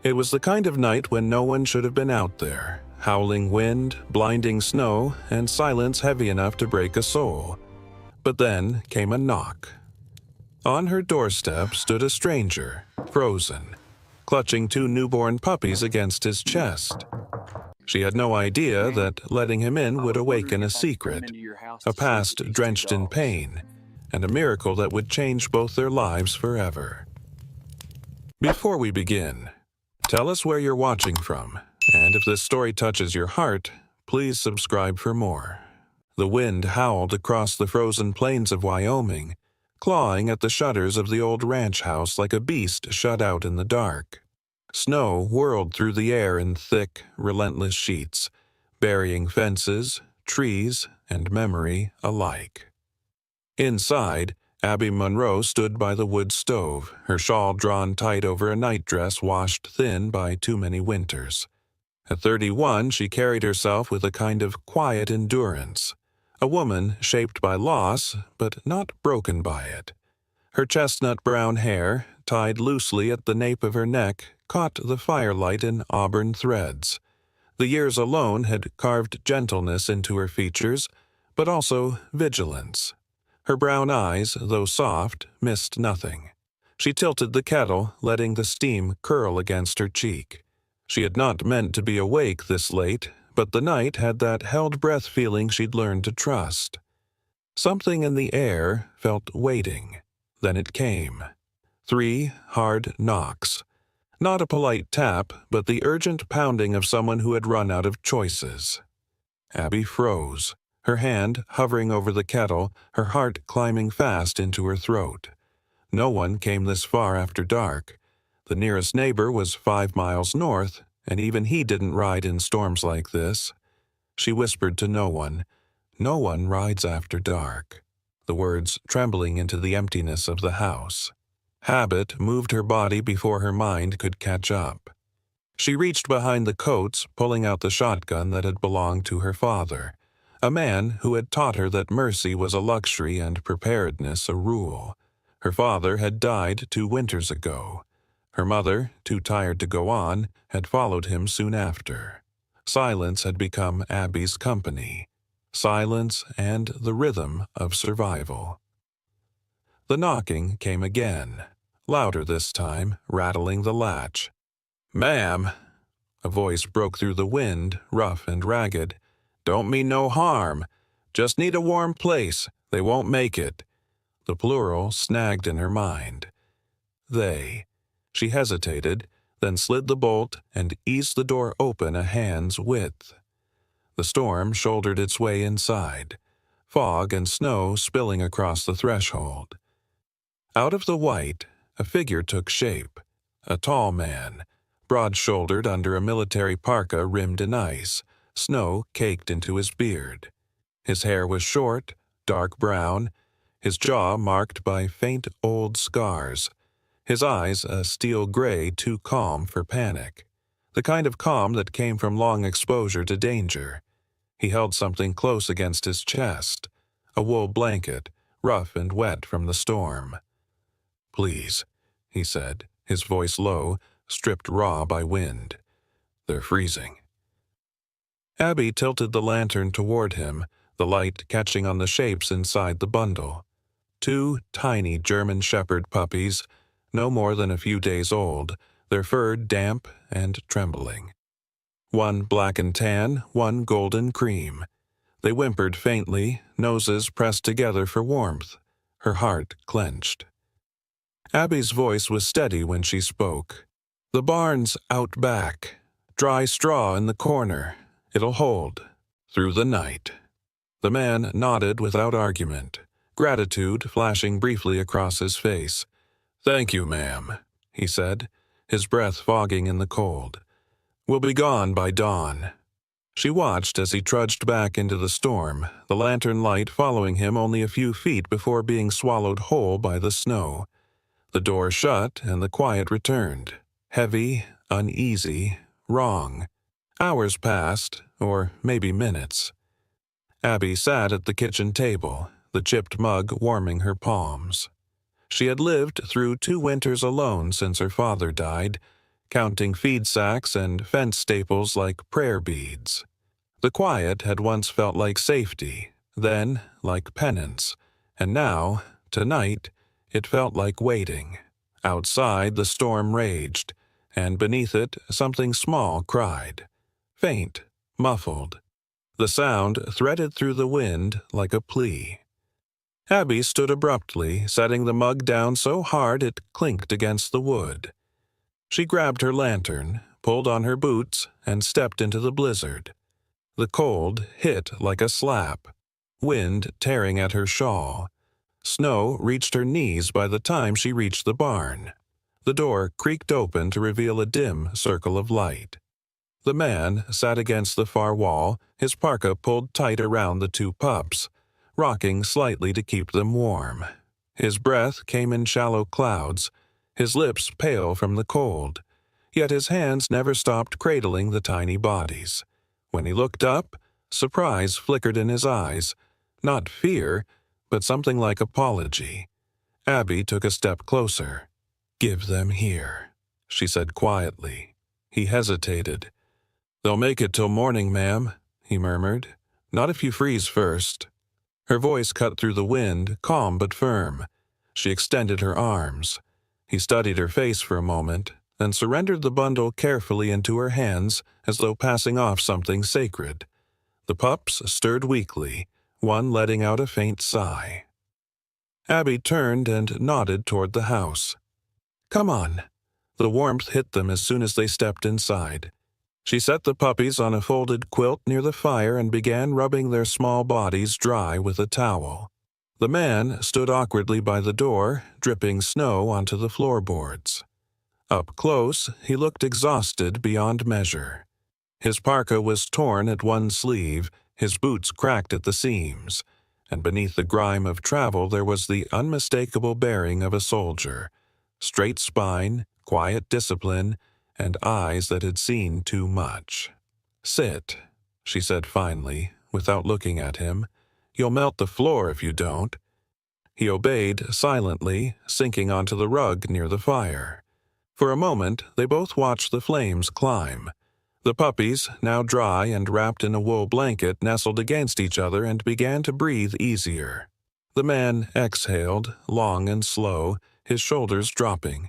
It was the kind of night when no one should have been out there. Howling wind, blinding snow, and silence heavy enough to break a soul. But then came a knock. On her doorstep stood a stranger, frozen, clutching two newborn puppies against his chest. She had no idea that letting him in would awaken a secret, a past drenched in pain, and a miracle that would change both their lives forever. Before we begin, tell us where you're watching from, and if this story touches your heart, please subscribe for more. The wind howled across the frozen plains of Wyoming, clawing at the shutters of the old ranch house like a beast shut out in the dark. Snow whirled through the air in thick, relentless sheets, burying fences, trees, and memory alike. Inside, Abby Monroe stood by the wood stove, her shawl drawn tight over a nightdress washed thin by too many winters. At 31, she carried herself with a kind of quiet endurance, a woman shaped by loss, but not broken by it. Her chestnut brown hair, tied loosely at the nape of her neck, caught the firelight in auburn threads. The years alone had carved gentleness into her features, but also vigilance. Her brown eyes, though soft, missed nothing. She tilted the kettle, letting the steam curl against her cheek. She had not meant to be awake this late, but the night had that held-breath feeling she'd learned to trust. Something in the air felt waiting. Then it came. 3 hard knocks. Not a polite tap, but the urgent pounding of someone who had run out of choices. Abby froze, her hand hovering over the kettle, her heart climbing fast into her throat. No one came this far after dark. The nearest neighbor was 5 miles north, and even he didn't ride in storms like this. She whispered to no one. No one rides after dark. The words trembling into the emptiness of the house. Habit moved her body before her mind could catch up. She reached behind the coats, pulling out the shotgun that had belonged to her father, a man who had taught her that mercy was a luxury and preparedness a rule. Her father had died 2 winters ago. Her mother, too tired to go on, had followed him soon after. Silence had become Abby's company. Silence and the rhythm of survival. The knocking came again, louder this time, rattling the latch. "Ma'am," a voice broke through the wind, rough and ragged. "Don't mean no harm. Just need a warm place. They won't make it." The plural snagged in her mind. They. She hesitated, then slid the bolt and eased the door open a hand's width. The storm shouldered its way inside, fog and snow spilling across the threshold. Out of the white, a figure took shape, a tall man, broad-shouldered under a military parka rimmed in ice, snow caked into his beard. His hair was short, dark brown, his jaw marked by faint old scars, his eyes a steel gray too calm for panic, the kind of calm that came from long exposure to danger. He held something close against his chest, a wool blanket, rough and wet from the storm. "Please," he said, his voice low, stripped raw by wind. "They're freezing." Abby tilted the lantern toward him, the light catching on the shapes inside the bundle. 2 tiny German Shepherd puppies, no more than a few days old, their fur damp and trembling. One black and tan, one golden cream. They whimpered faintly, noses pressed together for warmth. Her heart clenched. Abby's voice was steady when she spoke. "The barn's out back. Dry straw in the corner. It'll hold. Through the night." The man nodded without argument, gratitude flashing briefly across his face. "Thank you, ma'am," he said, his breath fogging in the cold. "We'll be gone by dawn." She watched as he trudged back into the storm, the lantern light following him only a few feet before being swallowed whole by the snow. The door shut and the quiet returned, heavy, uneasy, wrong. Hours passed, or maybe minutes. Abby sat at the kitchen table, the chipped mug warming her palms. She had lived through 2 winters alone since her father died, counting feed sacks and fence staples like prayer beads. The quiet had once felt like safety, then like penance, and now, tonight, it felt like waiting. Outside, the storm raged, and beneath it, something small cried. Faint, muffled. The sound threaded through the wind like a plea. Abby stood abruptly, setting the mug down so hard it clinked against the wood. She grabbed her lantern, pulled on her boots, and stepped into the blizzard. The cold hit like a slap, wind tearing at her shawl. Snow reached her knees by the time she reached the barn. The door creaked open to reveal a dim circle of light. The man sat against the far wall, his parka pulled tight around the two pups, rocking slightly to keep them warm. His breath came in shallow clouds, his lips pale from the cold, yet his hands never stopped cradling the tiny bodies. When he looked up, surprise flickered in his eyes, not fear, but something like apology. Abby took a step closer. "Give them here," she said quietly. He hesitated. "They'll make it till morning, ma'am," he murmured. "Not if you freeze first." Her voice cut through the wind, calm but firm. She extended her arms. He studied her face for a moment, then surrendered the bundle carefully into her hands as though passing off something sacred. The pups stirred weakly, one letting out a faint sigh. Abby turned and nodded toward the house. "Come on." The warmth hit them as soon as they stepped inside. She set the puppies on a folded quilt near the fire and began rubbing their small bodies dry with a towel. The man stood awkwardly by the door, dripping snow onto the floorboards. Up close, he looked exhausted beyond measure. His parka was torn at one sleeve, his boots cracked at the seams, and beneath the grime of travel there was the unmistakable bearing of a soldier. Straight spine, quiet discipline, and eyes that had seen too much. "Sit," she said finally, without looking at him. "You'll melt the floor if you don't." He obeyed silently, sinking onto the rug near the fire. For a moment, they both watched the flames climb. The puppies, now dry and wrapped in a wool blanket, nestled against each other and began to breathe easier. The man exhaled, long and slow, his shoulders dropping.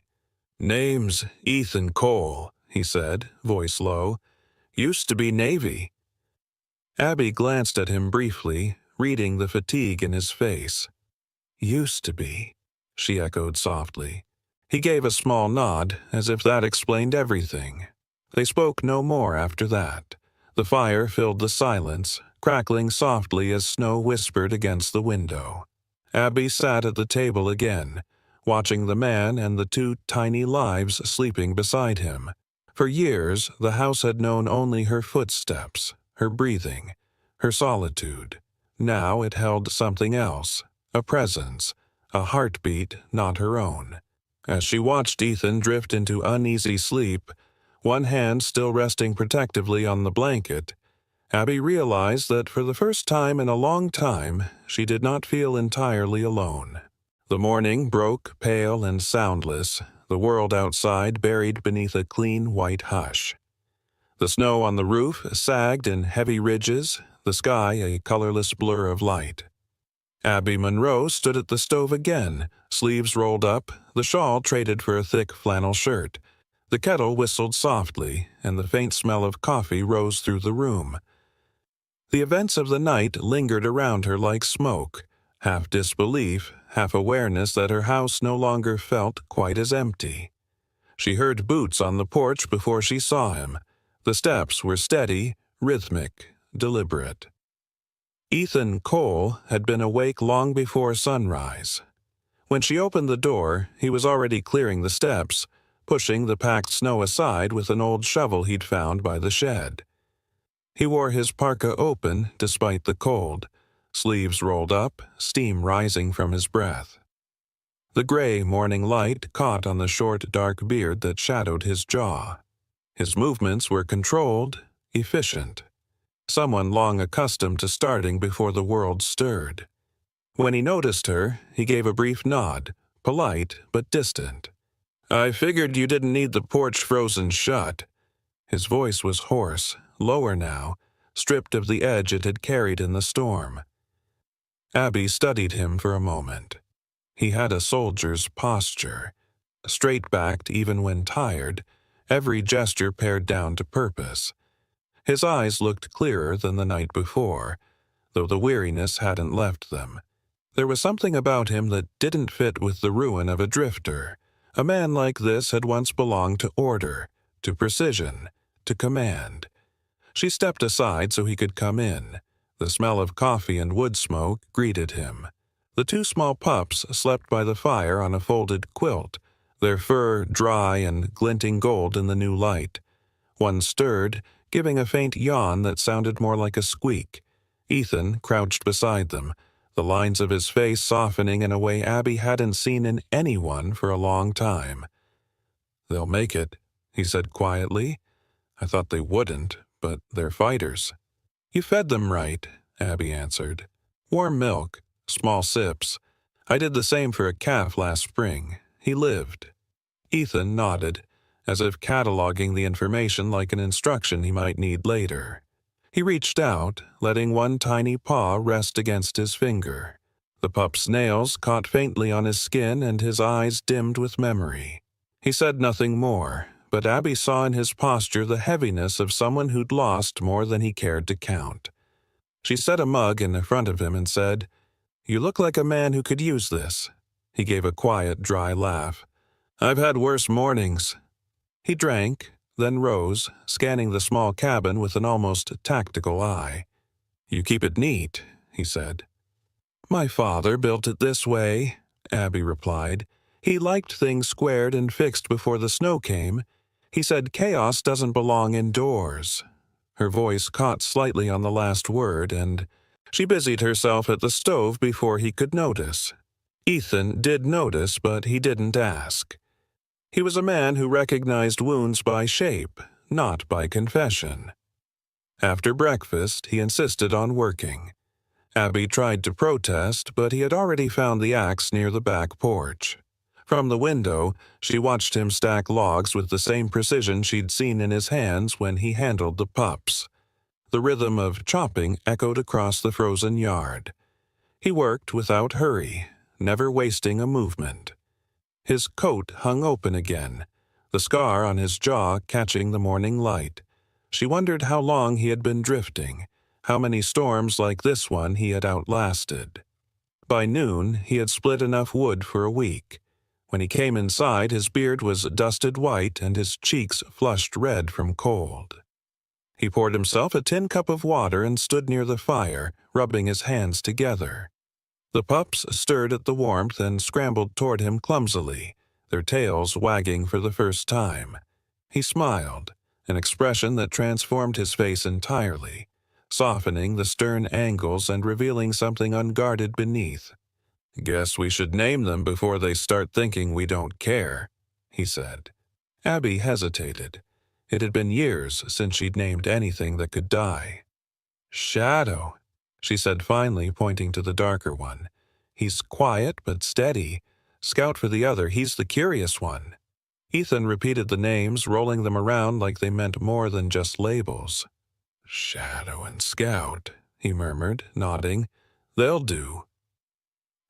"Name's Ethan Cole," he said, voice low. "Used to be Navy." Abby glanced at him briefly, reading the fatigue in his face. "Used to be," she echoed softly. He gave a small nod, as if that explained everything. They spoke no more after that. The fire filled the silence, crackling softly as snow whispered against the window. Abby sat at the table again, watching the man and the two tiny lives sleeping beside him. For years, the house had known only her footsteps, her breathing, her solitude. Now it held something else, a presence, a heartbeat not her own. As she watched Ethan drift into uneasy sleep, one hand still resting protectively on the blanket, Abby realized that for the first time in a long time, she did not feel entirely alone. The morning broke pale and soundless, the world outside buried beneath a clean white hush. The snow on the roof sagged in heavy ridges, the sky a colorless blur of light. Abby Monroe stood at the stove again, sleeves rolled up, the shawl traded for a thick flannel shirt. The kettle whistled softly, and the faint smell of coffee rose through the room. The events of the night lingered around her like smoke, half disbelief, half awareness that her house no longer felt quite as empty. She heard boots on the porch before she saw him. The steps were steady, rhythmic, deliberate. Ethan Cole had been awake long before sunrise. When she opened the door, he was already clearing the steps, pushing the packed snow aside with an old shovel he'd found by the shed. He wore his parka open despite the cold, sleeves rolled up, steam rising from his breath. The gray morning light caught on the short, dark beard that shadowed his jaw. His movements were controlled, efficient. Someone long accustomed to starting before the world stirred. When he noticed her, he gave a brief nod, polite but distant. I figured you didn't need the porch frozen shut. His voice was hoarse, lower now, stripped of the edge it had carried in the storm. Abby studied him for a moment. He had a soldier's posture, straight-backed even when tired, every gesture pared down to purpose. His eyes looked clearer than the night before, though the weariness hadn't left them. There was something about him that didn't fit with the ruin of a drifter. A man like this had once belonged to order, to precision, to command. She stepped aside so he could come in. The smell of coffee and wood smoke greeted him. The two small pups slept by the fire on a folded quilt, their fur dry and glinting gold in the new light. One stirred, giving a faint yawn that sounded more like a squeak. Ethan crouched beside them, the lines of his face softening in a way Abby hadn't seen in anyone for a long time. "They'll make it," he said quietly. "I thought they wouldn't, but they're fighters." "You fed them right," Abby answered. "Warm milk, small sips. I did the same for a calf last spring. He lived." Ethan nodded, as if cataloging the information like an instruction he might need later. He reached out, letting one tiny paw rest against his finger. The pup's nails caught faintly on his skin and his eyes dimmed with memory. He said nothing more, but Abby saw in his posture the heaviness of someone who'd lost more than he cared to count. She set a mug in front of him and said, "You look like a man who could use this." He gave a quiet, dry laugh. "I've had worse mornings." He drank, then rose, scanning the small cabin with an almost tactical eye. "You keep it neat," he said. "My father built it this way," Abby replied. "He liked things squared and fixed before the snow came. He said chaos doesn't belong indoors." Her voice caught slightly on the last word, and she busied herself at the stove before he could notice. Ethan did notice, but he didn't ask. He was a man who recognized wounds by shape, not by confession. After breakfast, he insisted on working. Abby tried to protest, but he had already found the axe near the back porch. From the window, she watched him stack logs with the same precision she'd seen in his hands when he handled the pups. The rhythm of chopping echoed across the frozen yard. He worked without hurry, never wasting a movement. His coat hung open again, the scar on his jaw catching the morning light. She wondered how long he had been drifting, how many storms like this one he had outlasted. By noon, he had split enough wood for a week. When he came inside, his beard was dusted white and his cheeks flushed red from cold. He poured himself a tin cup of water and stood near the fire, rubbing his hands together. The pups stirred at the warmth and scrambled toward him clumsily, their tails wagging for the first time. He smiled, an expression that transformed his face entirely, softening the stern angles and revealing something unguarded beneath. "Guess we should name them before they start thinking we don't care," he said. Abby hesitated. It had been years since she'd named anything that could die. "Shadow," she said finally, pointing to the darker one. "He's quiet but steady. Scout for the other, he's the curious one." Ethan repeated the names, rolling them around like they meant more than just labels. "Shadow and Scout," he murmured, nodding. "They'll do."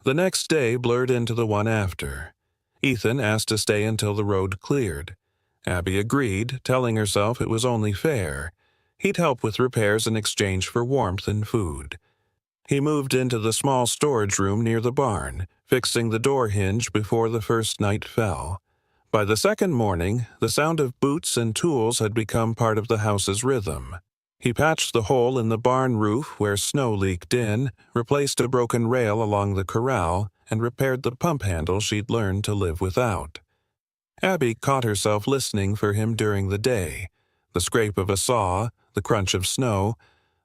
The next day blurred into the one after. Ethan asked to stay until the road cleared. Abby agreed, telling herself it was only fair. He'd help with repairs in exchange for warmth and food. He moved into the small storage room near the barn, fixing the door hinge before the first night fell. By the second morning, the sound of boots and tools had become part of the house's rhythm. He patched the hole in the barn roof where snow leaked in, replaced a broken rail along the corral, and repaired the pump handle she'd learned to live without. Abby caught herself listening for him during the day, the scrape of a saw, the crunch of snow,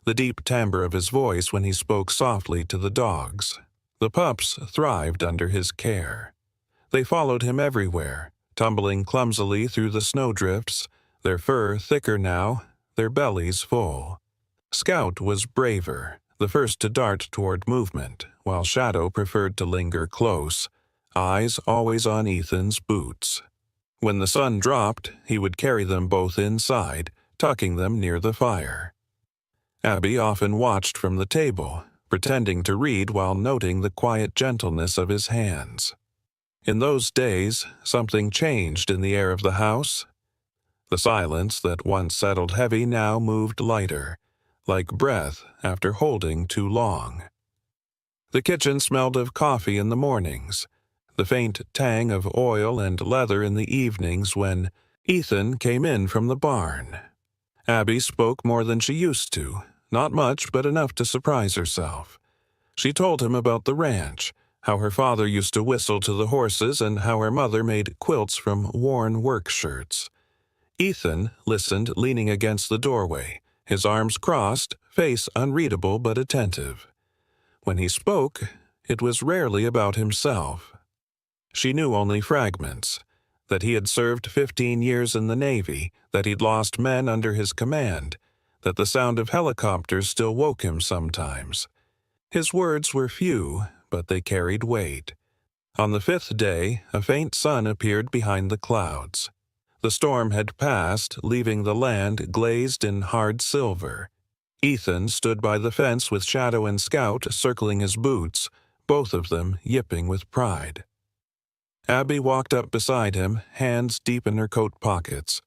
the deep timbre of his voice when he spoke softly to the dogs. The pups thrived under his care. They followed him everywhere, tumbling clumsily through the snowdrifts, their fur thicker now, their bellies full. Scout was braver, the first to dart toward movement, while Shadow preferred to linger close, eyes always on Ethan's boots. When the sun dropped, he would carry them both inside, tucking them near the fire. Abby often watched from the table, pretending to read while noting the quiet gentleness of his hands. In those days, something changed in the air of the house. The silence that once settled heavy now moved lighter, like breath after holding too long. The kitchen smelled of coffee in the mornings, the faint tang of oil and leather in the evenings when Ethan came in from the barn. Abby spoke more than she used to, not much but enough to surprise herself. She told him about the ranch, how her father used to whistle to the horses and how her mother made quilts from worn work shirts. Ethan listened, leaning against the doorway, his arms crossed, face unreadable but attentive. When he spoke, it was rarely about himself. She knew only fragments, that he had served 15 years in the Navy, that he'd lost men under his command, that the sound of helicopters still woke him sometimes. His words were few, but they carried weight. On the 5th day, a faint sun appeared behind the clouds. The storm had passed, leaving the land glazed in hard silver. Ethan stood by the fence with Shadow and Scout circling his boots, both of them yipping with pride. Abby walked up beside him, hands deep in her coat pockets.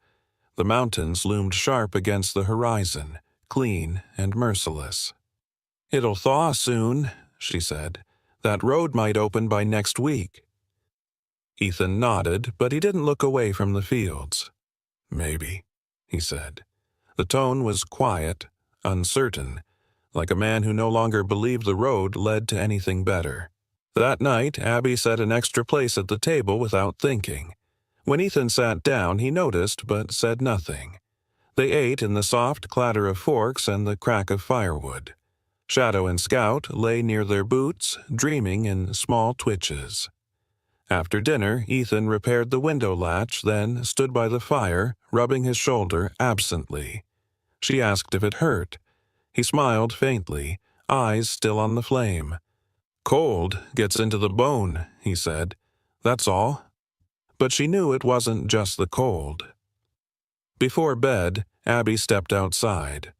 The mountains loomed sharp against the horizon, clean and merciless. "It'll thaw soon," she said. "That road might open by next week." Ethan nodded, but he didn't look away from the fields. "Maybe," he said. The tone was quiet, uncertain, like a man who no longer believed the road led to anything better. That night, Abby set an extra place at the table without thinking. When Ethan sat down, he noticed but said nothing. They ate in the soft clatter of forks and the crack of firewood. Shadow and Scout lay near their boots, dreaming in small twitches. After dinner, Ethan repaired the window latch, then stood by the fire, rubbing his shoulder absently. She asked if it hurt. He smiled faintly, eyes still on the flame. "Cold gets into the bone," he said. "That's all." But she knew it wasn't just the cold. Before bed, Abby stepped outside.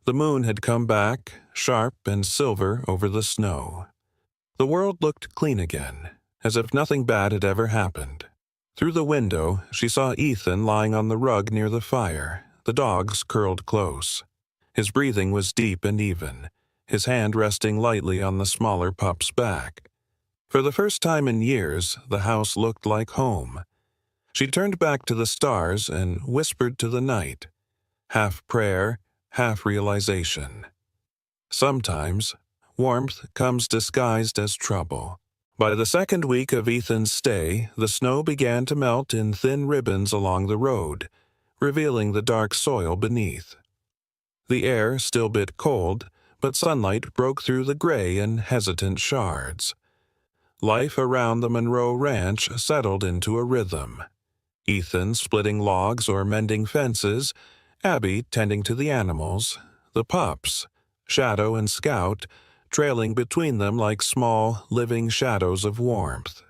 The moon had come back, sharp and silver over the snow. The world looked clean again, as if nothing bad had ever happened. Through the window, she saw Ethan lying on the rug near the fire, the dogs curled close. His breathing was deep and even, his hand resting lightly on the smaller pup's back. For the first time in years, the house looked like home. She turned back to the stars and whispered to the night, half prayer, half realization. Sometimes, warmth comes disguised as trouble. By the second week of Ethan's stay, the snow began to melt in thin ribbons along the road, revealing the dark soil beneath. The air still bit cold, but sunlight broke through the gray in hesitant shards. Life around the Monroe Ranch settled into a rhythm. Ethan splitting logs or mending fences, Abby tending to the animals, the pups, Shadow and Scout, trailing between them like small, living shadows of warmth.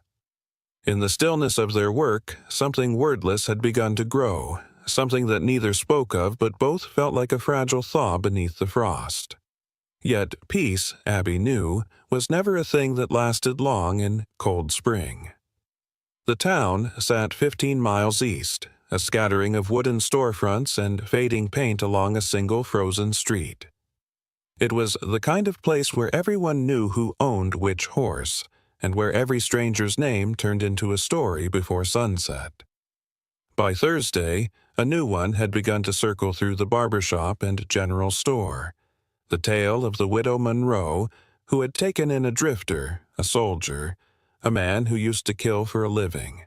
In the stillness of their work, something wordless had begun to grow, something that neither spoke of but both felt like a fragile thaw beneath the frost. Yet peace, Abby knew, was never a thing that lasted long in cold spring. The town sat 15 miles east, a scattering of wooden storefronts and fading paint along a single frozen street. It was the kind of place where everyone knew who owned which horse, and where every stranger's name turned into a story before sunset. By Thursday, a new one had begun to circle through the barber shop and general store. The tale of the widow Monroe, who had taken in a drifter, a soldier, a man who used to kill for a living.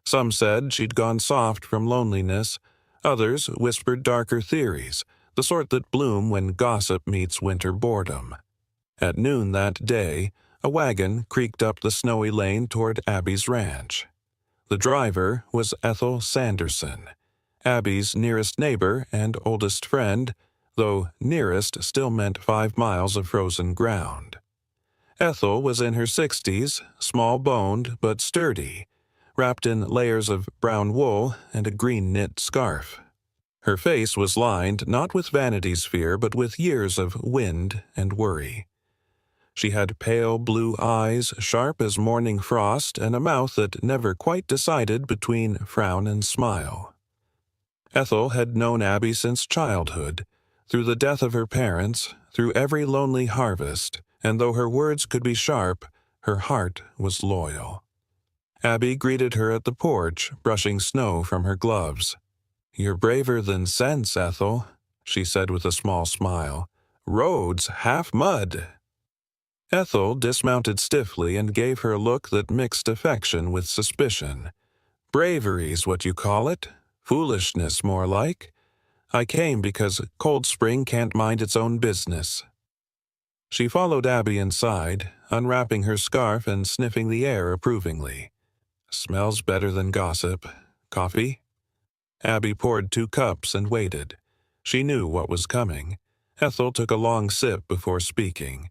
Some said she'd gone soft from loneliness, others whispered darker theories, the sort that bloom when gossip meets winter boredom. At noon that day, a wagon creaked up the snowy lane toward Abby's ranch. The driver was Ethel Sanderson, Abby's nearest neighbor and oldest friend, though nearest still meant 5 miles of frozen ground. Ethel was in her 60s, small-boned but sturdy, wrapped in layers of brown wool and a green knit scarf. Her face was lined not with vanity's fear, but with years of wind and worry. She had pale blue eyes, sharp as morning frost, and a mouth that never quite decided between frown and smile. Ethel had known Abby since childhood, through the death of her parents, through every lonely harvest, and though her words could be sharp, her heart was loyal. Abby greeted her at the porch, brushing snow from her gloves. "You're braver than sense, Ethel," she said with a small smile. "Roads half mud." Ethel dismounted stiffly and gave her a look that mixed affection with suspicion. "Bravery's what you call it. Foolishness, more like. I came because Cold Spring can't mind its own business." She followed Abby inside, unwrapping her scarf and sniffing the air approvingly. "Smells better than gossip. Coffee?" Abby poured 2 cups and waited. She knew what was coming. Ethel took a long sip before speaking.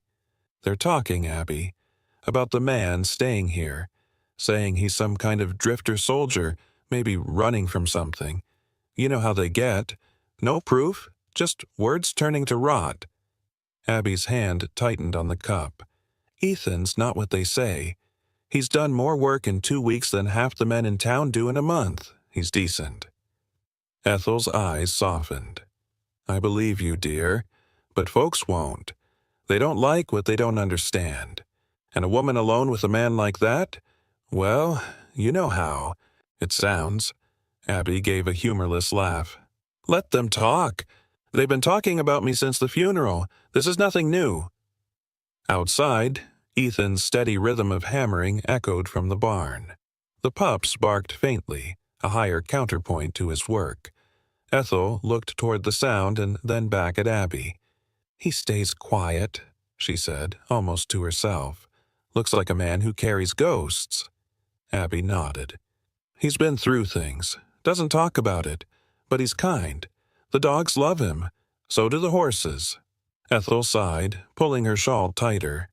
"They're talking, Abby, about the man staying here, saying he's some kind of drifter soldier, maybe running from something. You know how they get. No proof, just words turning to rot." Abby's hand tightened on the cup. "Ethan's not what they say. He's done more work in 2 weeks than half the men in town do in a month. He's decent." Ethel's eyes softened. "I believe you, dear, but folks won't. They don't like what they don't understand. And a woman alone with a man like that? Well, you know how it sounds." Abby gave a humorless laugh. "Let them talk. They've been talking about me since the funeral. This is nothing new." Outside, Ethan's steady rhythm of hammering echoed from the barn. The pups barked faintly, a higher counterpoint to his work. Ethel looked toward the sound and then back at Abby. "He stays quiet," she said, almost to herself. "Looks like a man who carries ghosts." Abby nodded. "He's been through things. Doesn't talk about it. But he's kind. The dogs love him. So do the horses." Ethel sighed, pulling her shawl tighter.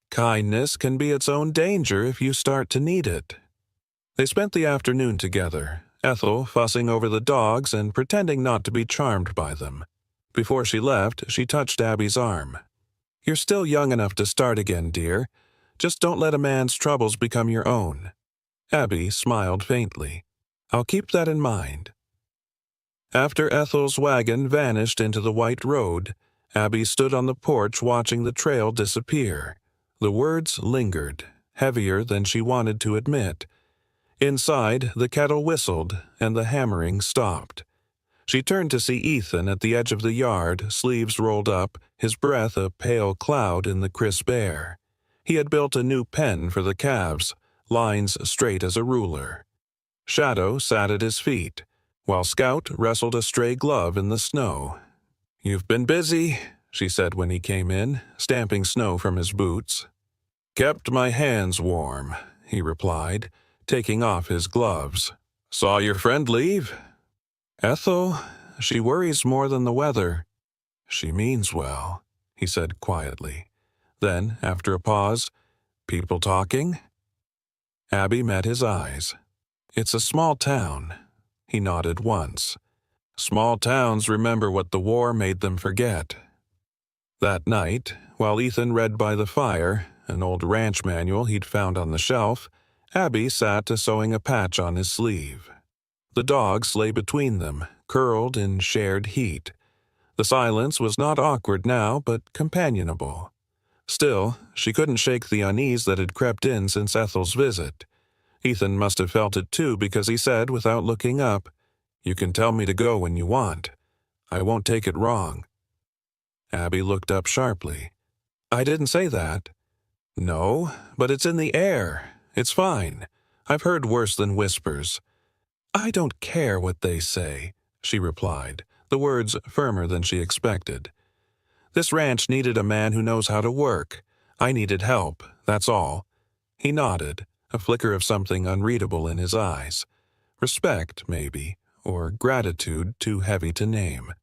"Kindness can be its own danger if you start to need it." They spent the afternoon together, Ethel fussing over the dogs and pretending not to be charmed by them. Before she left, she touched Abby's arm. "You're still young enough to start again, dear. Just don't let a man's troubles become your own." Abby smiled faintly. "I'll keep that in mind." After Ethel's wagon vanished into the white road, Abby stood on the porch watching the trail disappear. The words lingered, heavier than she wanted to admit. Inside, the kettle whistled and the hammering stopped. She turned to see Ethan at the edge of the yard, sleeves rolled up, his breath a pale cloud in the crisp air. He had built a new pen for the calves, lines straight as a ruler. Shadow sat at his feet, while Scout wrestled a stray glove in the snow. "You've been busy," she said when he came in, stamping snow from his boots. "Kept my hands warm," he replied, taking off his gloves. "Saw your friend leave?" "Ethel, she worries more than the weather." "She means well," he said quietly. Then, after a pause, "People talking?" Abby met his eyes. "It's a small town." He nodded once. "Small towns remember what the war made them forget." That night, while Ethan read by the fire, an old ranch manual he'd found on the shelf, Abby sat sewing a patch on his sleeve. The dogs lay between them, curled in shared heat. The silence was not awkward now, but companionable. Still, she couldn't shake the unease that had crept in since Ethel's visit. Ethan must have felt it too because he said, without looking up, "You can tell me to go when you want. I won't take it wrong." Abby looked up sharply. "I didn't say that." "No, but it's in the air. It's fine. I've heard worse than whispers." "I don't care what they say," she replied, the words firmer than she expected. "This ranch needed a man who knows how to work. I needed help, that's all." He nodded, a flicker of something unreadable in his eyes. Respect, maybe, or gratitude too heavy to name.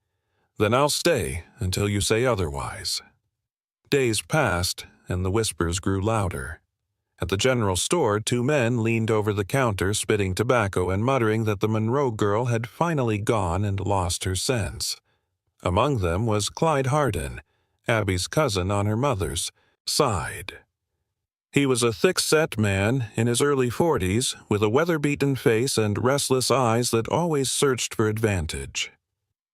"Then I'll stay until you say otherwise." Days passed, and the whispers grew louder. At the general store, two men leaned over the counter spitting tobacco and muttering that the Monroe girl had finally gone and lost her sense. Among them was Clyde Hardin, Abby's cousin on her mother's side. He was a thick-set man in his early 40s with a weather-beaten face and restless eyes that always searched for advantage.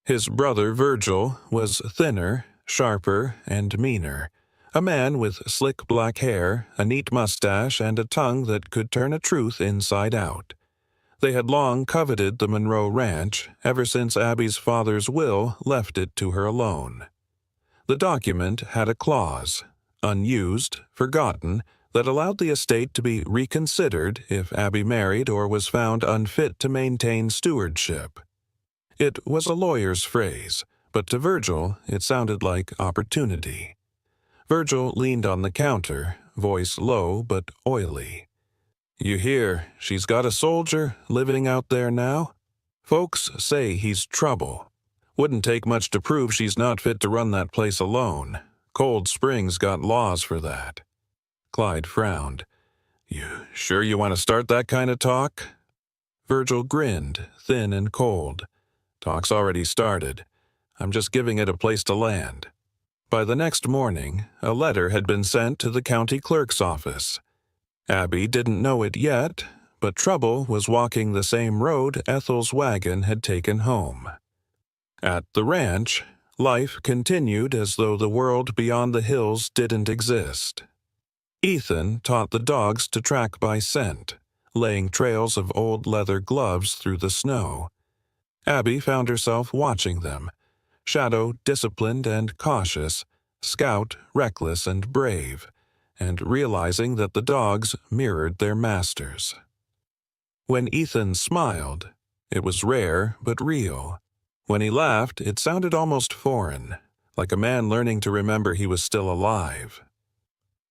His brother Virgil was thinner, sharper, and meaner, a man with slick black hair, a neat mustache, and a tongue that could turn a truth inside out. They had long coveted the Monroe Ranch ever since Abby's father's will left it to her alone. The document had a clause, unused, forgotten, that allowed the estate to be reconsidered if Abby married or was found unfit to maintain stewardship. It was a lawyer's phrase, but to Virgil it sounded like opportunity. Virgil leaned on the counter, voice low but oily. "You hear, she's got a soldier living out there now? Folks say he's trouble. Wouldn't take much to prove she's not fit to run that place alone. Cold Springs got laws for that." Clyde frowned. "You sure you want to start that kind of talk?" Virgil grinned, thin and cold. "Talk's already started. I'm just giving it a place to land." By the next morning, a letter had been sent to the county clerk's office. Abby didn't know it yet, but trouble was walking the same road Ethel's wagon had taken home. At the ranch, life continued as though the world beyond the hills didn't exist. Ethan taught the dogs to track by scent, laying trails of old leather gloves through the snow. Abby found herself watching them, Shadow disciplined and cautious, Scout reckless and brave, and realizing that the dogs mirrored their masters. When Ethan smiled, it was rare but real. When he laughed, it sounded almost foreign, like a man learning to remember he was still alive.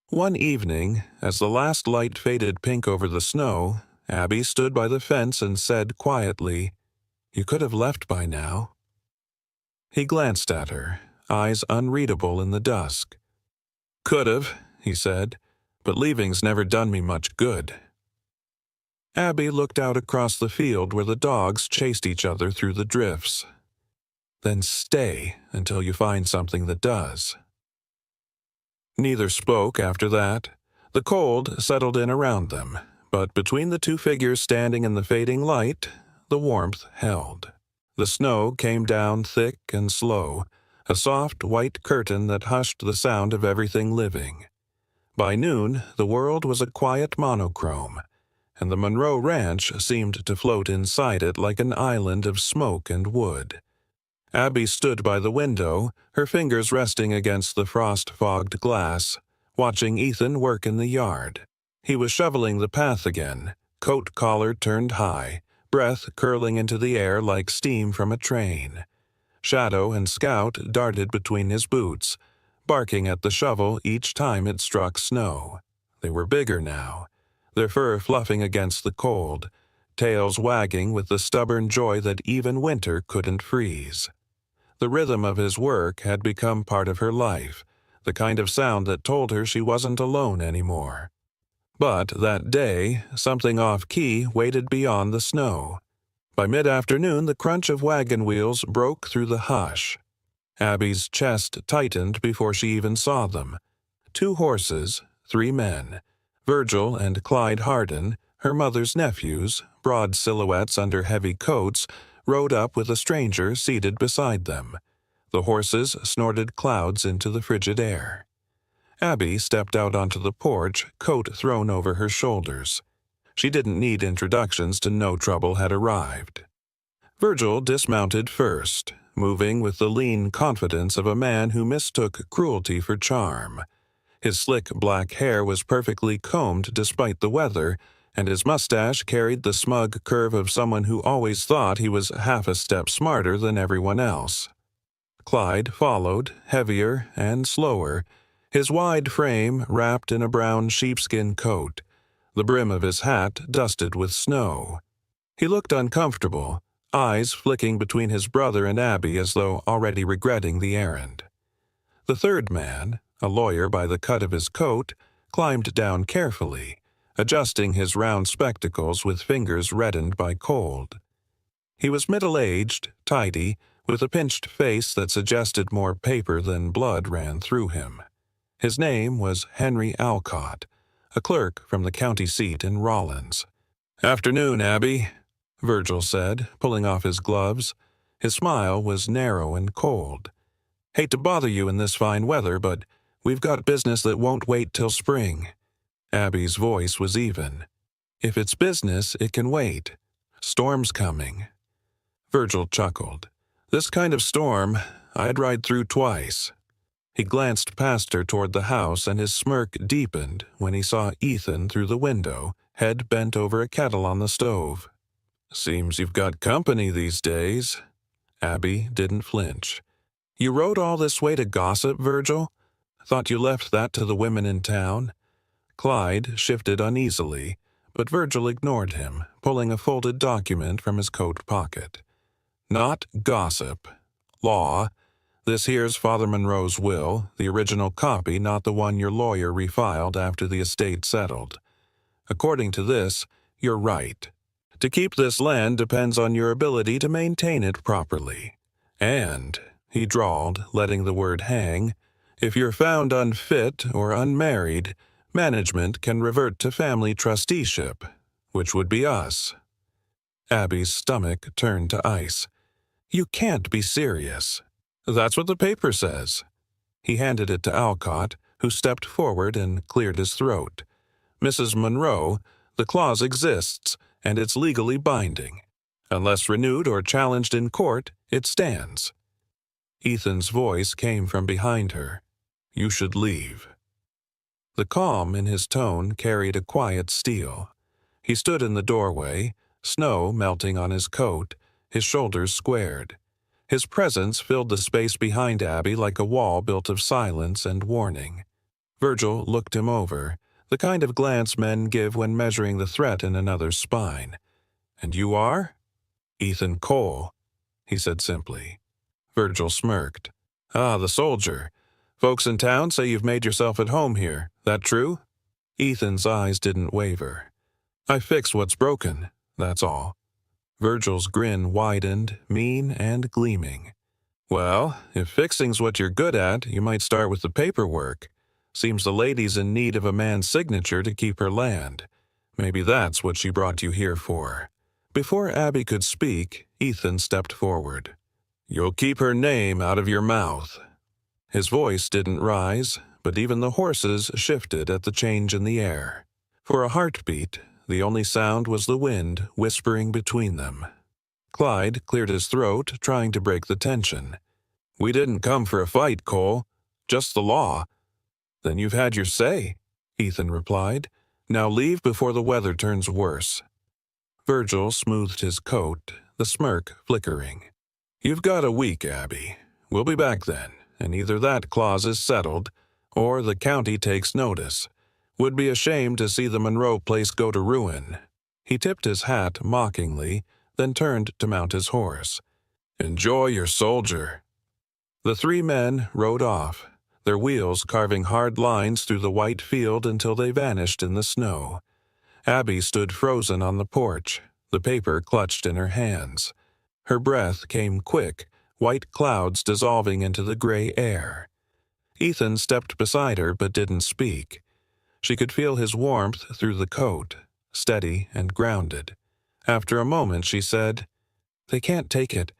One evening, as the last light faded pink over the snow, Abby stood by the fence and said quietly, "You could have left by now." He glanced at her, eyes unreadable in the dusk. "Could have," he said, "but leaving's never done me much good." Abby looked out across the field where the dogs chased each other through the drifts. "Then stay until you find something that does." Neither spoke after that. The cold settled in around them, but between the two figures standing in the fading light, the warmth held. The snow came down thick and slow, a soft white curtain that hushed the sound of everything living. By noon, the world was a quiet monochrome, and the Monroe Ranch seemed to float inside it like an island of smoke and wood. Abby stood by the window, her fingers resting against the frost-fogged glass, watching Ethan work in the yard. He was shoveling the path again, coat collar turned high, breath curling into the air like steam from a train. Shadow and Scout darted between his boots, barking at the shovel each time it struck snow. They were bigger now, their fur fluffing against the cold, tails wagging with the stubborn joy that even winter couldn't freeze. The rhythm of his work had become part of her life, the kind of sound that told her she wasn't alone anymore. But that day, something off-key waited beyond the snow. By mid-afternoon, the crunch of wagon wheels broke through the hush. Abby's chest tightened before she even saw them. 2 horses, 3 men, Virgil and Clyde Hardin, her mother's nephews, broad silhouettes under heavy coats, rode up with a stranger seated beside them. The horses snorted clouds into the frigid air. Abby stepped out onto the porch, coat thrown over her shoulders. She didn't need introductions to know trouble had arrived. Virgil dismounted first, moving with the lean confidence of a man who mistook cruelty for charm. His slick black hair was perfectly combed despite the weather, and his mustache carried the smug curve of someone who always thought he was half a step smarter than everyone else. Clyde followed, heavier and slower, his wide frame wrapped in a brown sheepskin coat, the brim of his hat dusted with snow. He looked uncomfortable, eyes flicking between his brother and Abby as though already regretting the errand. The third man, a lawyer by the cut of his coat, climbed down carefully, adjusting his round spectacles with fingers reddened by cold. He was middle-aged, tidy, with a pinched face that suggested more paper than blood ran through him. His name was Henry Alcott, a clerk from the county seat in Rawlins. "Afternoon, Abby," Virgil said, pulling off his gloves. His smile was narrow and cold. "Hate to bother you in this fine weather, but we've got business that won't wait till spring." Abby's voice was even. "If it's business, it can wait. Storm's coming." Virgil chuckled. "This kind of storm, I'd ride through twice." He glanced past her toward the house, and his smirk deepened when he saw Ethan through the window, head bent over a kettle on the stove. "Seems you've got company these days." Abby didn't flinch. "You rode all this way to gossip, Virgil? Thought you left that to the women in town?" Clyde shifted uneasily, but Virgil ignored him, pulling a folded document from his coat pocket. "Not gossip. Law. This here's Father Monroe's will, the original copy, not the one your lawyer refiled after the estate settled. According to this, you're right. To keep this land depends on your ability to maintain it properly. And," he drawled, letting the word hang, "if you're found unfit or unmarried, management can revert to family trusteeship, which would be us." Abby's stomach turned to ice. "You can't be serious." "That's what the paper says." He handed it to Alcott, who stepped forward and cleared his throat. "Mrs. Monroe, the clause exists, and it's legally binding. Unless renewed or challenged in court, it stands." Ethan's voice came from behind her. "You should leave." The calm in his tone carried a quiet steel. He stood in the doorway, snow melting on his coat, his shoulders squared. His presence filled the space behind Abby like a wall built of silence and warning. Virgil looked him over, the kind of glance men give when measuring the threat in another's spine. "And you are?" "Ethan Cole," he said simply. Virgil smirked. "Ah, the soldier. Folks in town say you've made yourself at home here. That true?" Ethan's eyes didn't waver. "I fix what's broken, that's all." Virgil's grin widened, mean and gleaming. "Well, if fixing's what you're good at, you might start with the paperwork. Seems the lady's in need of a man's signature to keep her land. Maybe that's what she brought you here for." Before Abby could speak, Ethan stepped forward. "You'll keep her name out of your mouth." His voice didn't rise, but even the horses shifted at the change in the air. For a heartbeat, the only sound was the wind whispering between them. Clyde cleared his throat, trying to break the tension. "We didn't come for a fight, Cole. Just the law." "Then you've had your say," Ethan replied. "Now leave before the weather turns worse." Virgil smoothed his coat, the smirk flickering. "You've got a week, Abby. We'll be back then, and either that clause is settled, or the county takes notice. Would be ashamed to see the Monroe place go to ruin." He tipped his hat mockingly, then turned to mount his horse. "Enjoy your soldier." The three men rode off, their wheels carving hard lines through the white field until they vanished in the snow. Abby stood frozen on the porch, the paper clutched in her hands. Her breath came quick, white clouds dissolving into the gray air. Ethan stepped beside her but didn't speak. She could feel his warmth through the coat, steady and grounded. After a moment she said, "They can't take it.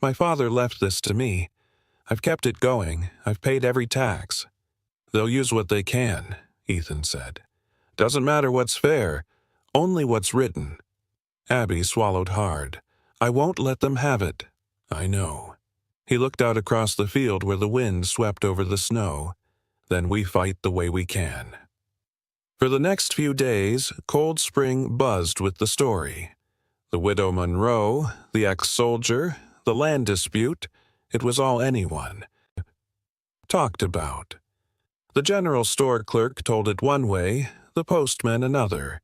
My father left this to me. I've kept it going. I've paid every tax." "They'll use what they can," Ethan said. "Doesn't matter what's fair, only what's written." Abby swallowed hard. "I won't let them have it." "I know." He looked out across the field where the wind swept over the snow. "Then we fight the way we can." For the next few days, Cold Spring buzzed with the story. The widow Monroe, the ex-soldier, the land dispute, it was all anyone talked about. The general store clerk told it one way, the postman another.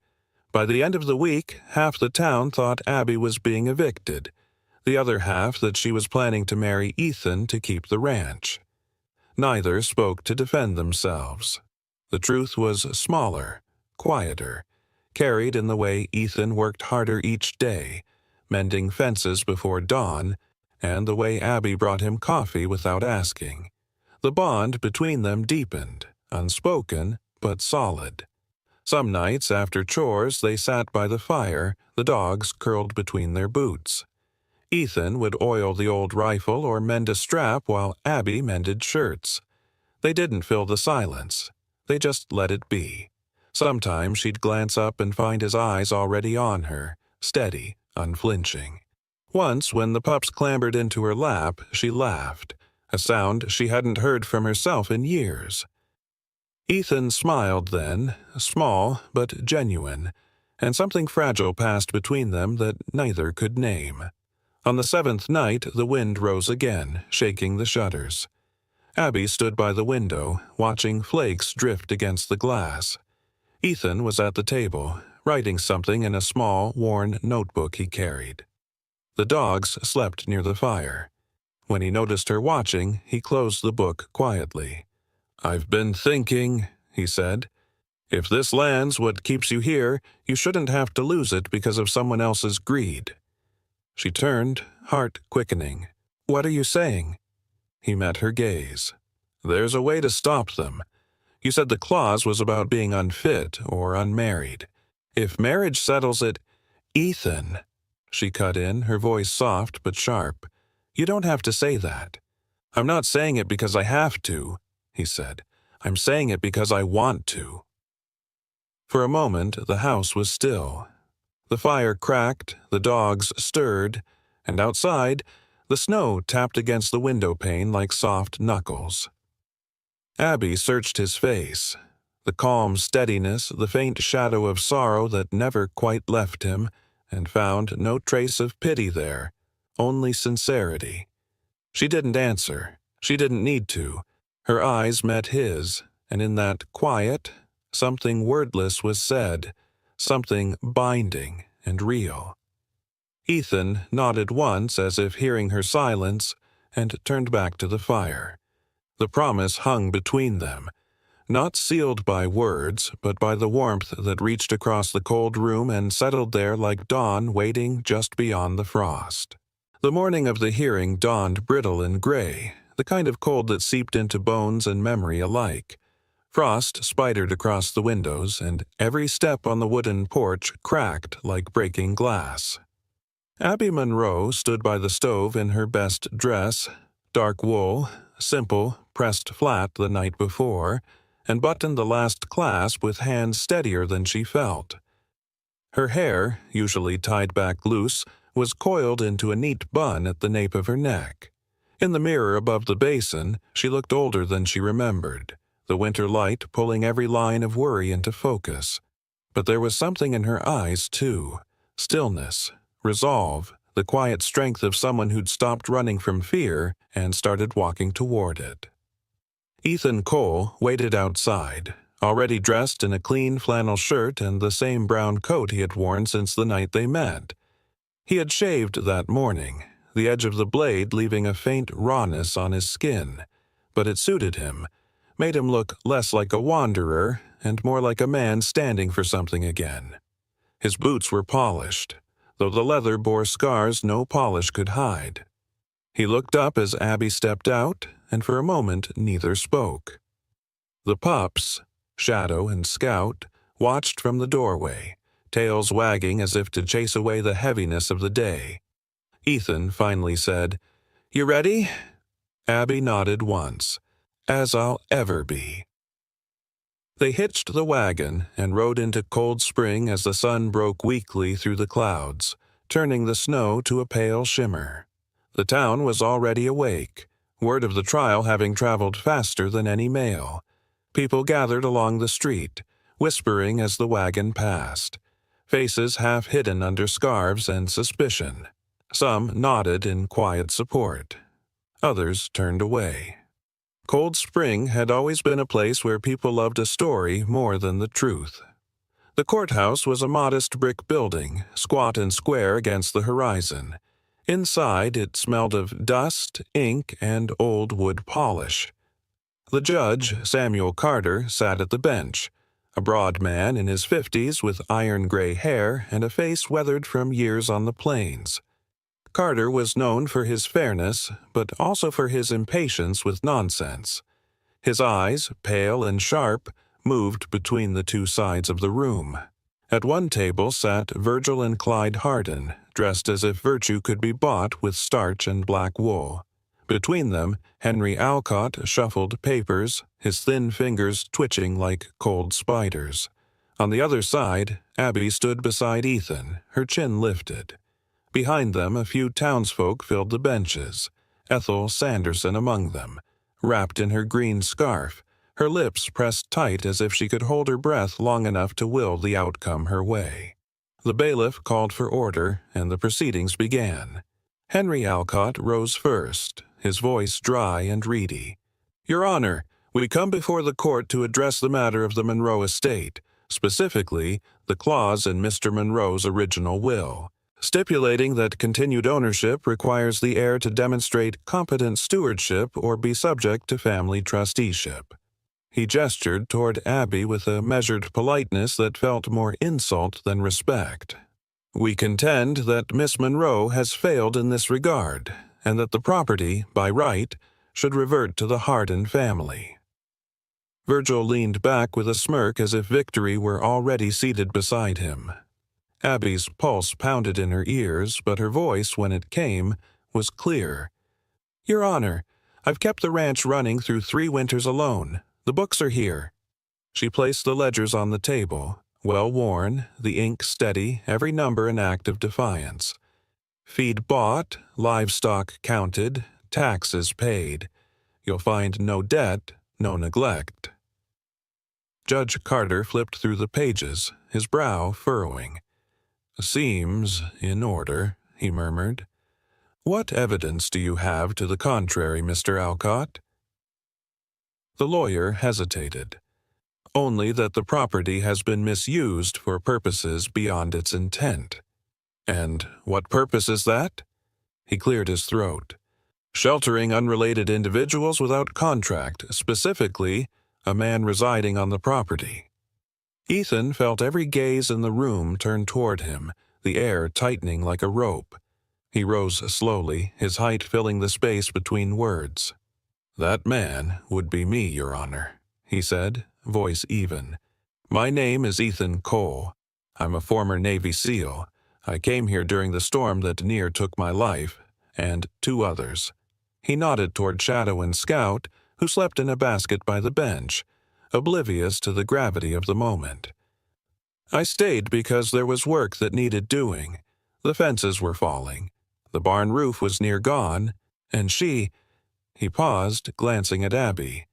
By the end of the week, half the town thought Abby was being evicted, the other half that she was planning to marry Ethan to keep the ranch. Neither spoke to defend themselves. The truth was smaller, quieter, carried in the way Ethan worked harder each day, mending fences before dawn, and the way Abby brought him coffee without asking. The bond between them deepened, unspoken but solid. Some nights after chores they sat by the fire, the dogs curled between their boots. Ethan would oil the old rifle or mend a strap while Abby mended shirts. They didn't fill the silence. They just let it be. Sometimes she'd glance up and find his eyes already on her, steady, unflinching. Once, when the pups clambered into her lap, she laughed, a sound she hadn't heard from herself in years. Ethan smiled then, small but genuine, and something fragile passed between them that neither could name. On the 7th night, the wind rose again, shaking the shutters. Abby stood by the window, watching flakes drift against the glass. Ethan was at the table, writing something in a small, worn notebook he carried. The dogs slept near the fire. When he noticed her watching, he closed the book quietly. "I've been thinking," he said. "If this land's what keeps you here, you shouldn't have to lose it because of someone else's greed." She turned, heart quickening. "What are you saying?" He met her gaze. "There's a way to stop them. You said the clause was about being unfit or unmarried. If marriage settles it—" "Ethan," she cut in, her voice soft but sharp, "you don't have to say that." "I'm not saying it because I have to," he said. "I'm saying it because I want to." For a moment, the house was still. The fire cracked, the dogs stirred, and outside, the snow tapped against the window pane like soft knuckles. Abby searched his face. The calm steadiness, the faint shadow of sorrow that never quite left him, and found no trace of pity there, only sincerity. She didn't answer. She didn't need to. Her eyes met his, and in that quiet, something wordless was said, something binding and real. Ethan nodded once as if hearing her silence, and turned back to the fire. The promise hung between them, not sealed by words, but by the warmth that reached across the cold room and settled there like dawn waiting just beyond the frost. The morning of the hearing dawned brittle and gray, the kind of cold that seeped into bones and memory alike. Frost spidered across the windows, and every step on the wooden porch cracked like breaking glass. Abby Monroe stood by the stove in her best dress, dark wool, simple, pressed flat the night before, and buttoned the last clasp with hands steadier than she felt. Her hair, usually tied back loose, was coiled into a neat bun at the nape of her neck. In the mirror above the basin, she looked older than she remembered, the winter light pulling every line of worry into focus. But there was something in her eyes, too. Stillness, resolve, the quiet strength of someone who'd stopped running from fear and started walking toward it. Ethan Cole waited outside, already dressed in a clean flannel shirt and the same brown coat he had worn since the night they met. He had shaved that morning, the edge of the blade leaving a faint rawness on his skin, but it suited him, made him look less like a wanderer and more like a man standing for something again. His boots were polished, though the leather bore scars no polish could hide. He looked up as Abby stepped out, and for a moment neither spoke. The pups, Shadow and Scout, watched from the doorway, tails wagging as if to chase away the heaviness of the day. Ethan finally said, "You ready?" Abby nodded once. "As I'll ever be." They hitched the wagon and rode into Cold Spring as the sun broke weakly through the clouds, turning the snow to a pale shimmer. The town was already awake, word of the trial having traveled faster than any mail. People gathered along the street, whispering as the wagon passed, faces half hidden under scarves and suspicion. Some nodded in quiet support. Others turned away. Cold Spring had always been a place where people loved a story more than the truth. The courthouse was a modest brick building, squat and square against the horizon. Inside, it smelled of dust, ink, and old wood polish. The judge, Samuel Carter, sat at the bench, a broad man in his 50s with iron-gray hair and a face weathered from years on the plains. Carter was known for his fairness, but also for his impatience with nonsense. His eyes, pale and sharp, moved between the two sides of the room. At one table sat Virgil and Clyde Hardin, dressed as if virtue could be bought with starch and black wool. Between them, Henry Alcott shuffled papers, his thin fingers twitching like cold spiders. On the other side, Abby stood beside Ethan, her chin lifted. Behind them, a few townsfolk filled the benches, Ethel Sanderson among them, wrapped in her green scarf, her lips pressed tight as if she could hold her breath long enough to will the outcome her way. The bailiff called for order, and the proceedings began. Henry Alcott rose first, his voice dry and reedy. "Your Honor, we come before the court to address the matter of the Monroe estate, specifically the clause in Mr. Monroe's original will, stipulating that continued ownership requires the heir to demonstrate competent stewardship or be subject to family trusteeship." He gestured toward Abby with a measured politeness that felt more insult than respect. "We contend that Miss Monroe has failed in this regard, and that the property, by right, should revert to the Hardin family." Virgil leaned back with a smirk as if victory were already seated beside him. Abby's pulse pounded in her ears, but her voice, when it came, was clear. "Your Honor, I've kept the ranch running through 3 winters alone. The books are here." She placed the ledgers on the table, well worn, the ink steady, every number an act of defiance. Feed bought, livestock counted, taxes paid. You'll find no debt, no neglect. Judge Carter flipped through the pages, his brow furrowing. "Seems in order," he murmured. "What evidence do you have to the contrary, Mr. Alcott?" The lawyer hesitated. "Only that the property has been misused for purposes beyond its intent." "And what purpose is that?" He cleared his throat. "Sheltering unrelated individuals without contract, specifically a man residing on the property." Ethan felt every gaze in the room turn toward him, the air tightening like a rope. He rose slowly, his height filling the space between words. "That man would be me, Your Honor," he said, voice even. "My name is Ethan Cole. I'm a former Navy SEAL. I came here during the storm that near took my life, and 2 others." He nodded toward Shadow and Scout, who slept in a basket by the bench, oblivious to the gravity of the moment. "I stayed because there was work that needed doing. The fences were falling. The barn roof was near gone, and she—" He paused, glancing at Abby.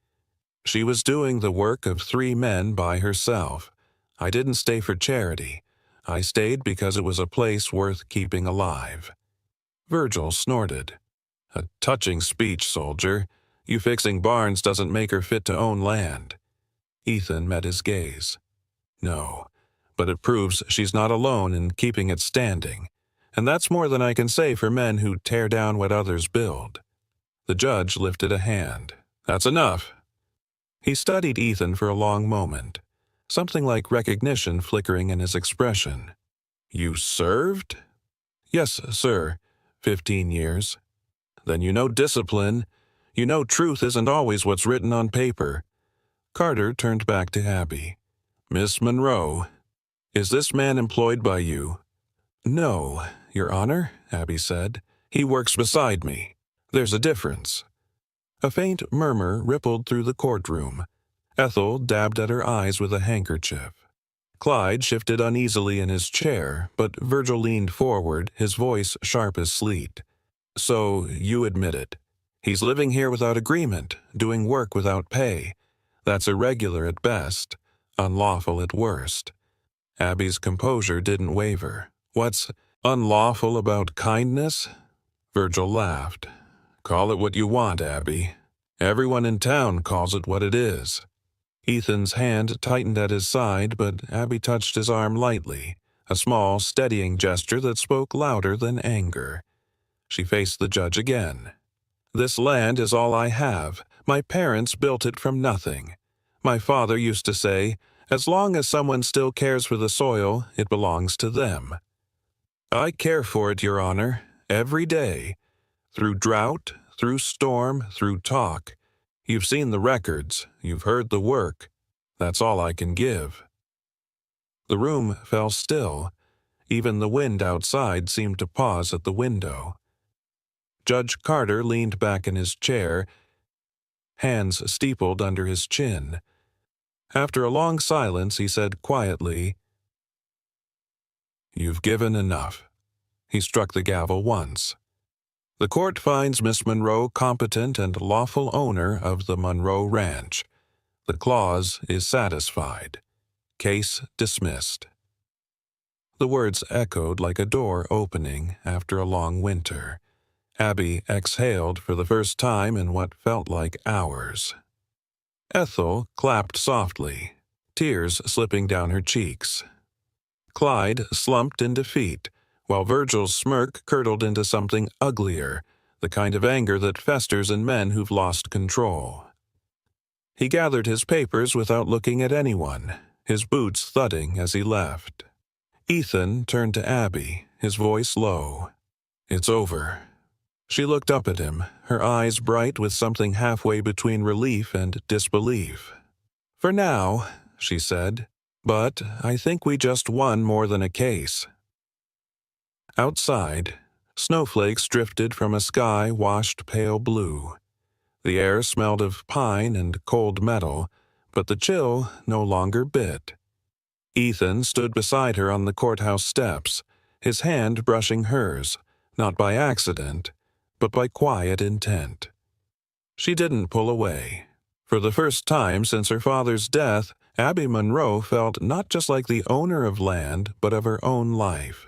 "She was doing the work of 3 men by herself. I didn't stay for charity. I stayed because it was a place worth keeping alive." Virgil snorted. "A touching speech, soldier. You fixing barns doesn't make her fit to own land." Ethan met his gaze. "No, but it proves she's not alone in keeping it standing. And that's more than I can say for men who tear down what others build." The judge lifted a hand. "That's enough." He studied Ethan for a long moment, something like recognition flickering in his expression. "You served?" "Yes, sir. 15 years. "Then you know discipline. You know truth isn't always what's written on paper." Carter turned back to Abby. "Miss Monroe, is this man employed by you?" "No, Your Honor," Abby said. "He works beside me. There's a difference." A faint murmur rippled through the courtroom. Ethel dabbed at her eyes with a handkerchief. Clyde shifted uneasily in his chair, but Virgil leaned forward, his voice sharp as sleet. "So, you admit it. He's living here without agreement, doing work without pay. That's irregular at best, unlawful at worst." Abby's composure didn't waver. "What's unlawful about kindness?" Virgil laughed. "Call it what you want, Abby. Everyone in town calls it what it is." Ethan's hand tightened at his side, but Abby touched his arm lightly, a small, steadying gesture that spoke louder than anger. She faced the judge again. "This land is all I have. My parents built it from nothing. My father used to say, As long as someone still cares for the soil, it belongs to them. I care for it, Your Honor, every day. Through drought, through storm, through talk. You've seen the records, you've heard the work. That's all I can give. The room fell still. Even the wind outside seemed to pause at the window. Judge Carter leaned back in his chair, hands steepled under his chin. After a long silence, he said quietly, "You've given enough." He struck the gavel once. The court finds Miss Monroe competent and lawful owner of the Monroe Ranch. The clause is satisfied. Case dismissed. The words echoed like a door opening after a long winter. Abby exhaled for the first time in what felt like hours. Ethel clapped softly, tears slipping down her cheeks. Clyde slumped in defeat, while Virgil's smirk curdled into something uglier, the kind of anger that festers in men who've lost control. He gathered his papers without looking at anyone, his boots thudding as he left. Ethan turned to Abby, his voice low. "It's over." She looked up at him, her eyes bright with something halfway between relief and disbelief. "For now," she said, "but I think we just won more than a case." Outside, snowflakes drifted from a sky washed pale blue. The air smelled of pine and cold metal, but the chill no longer bit. Ethan stood beside her on the courthouse steps, his hand brushing hers, not by accident, but by quiet intent. She didn't pull away. For the first time since her father's death, Abby Monroe felt not just like the owner of land, but of her own life.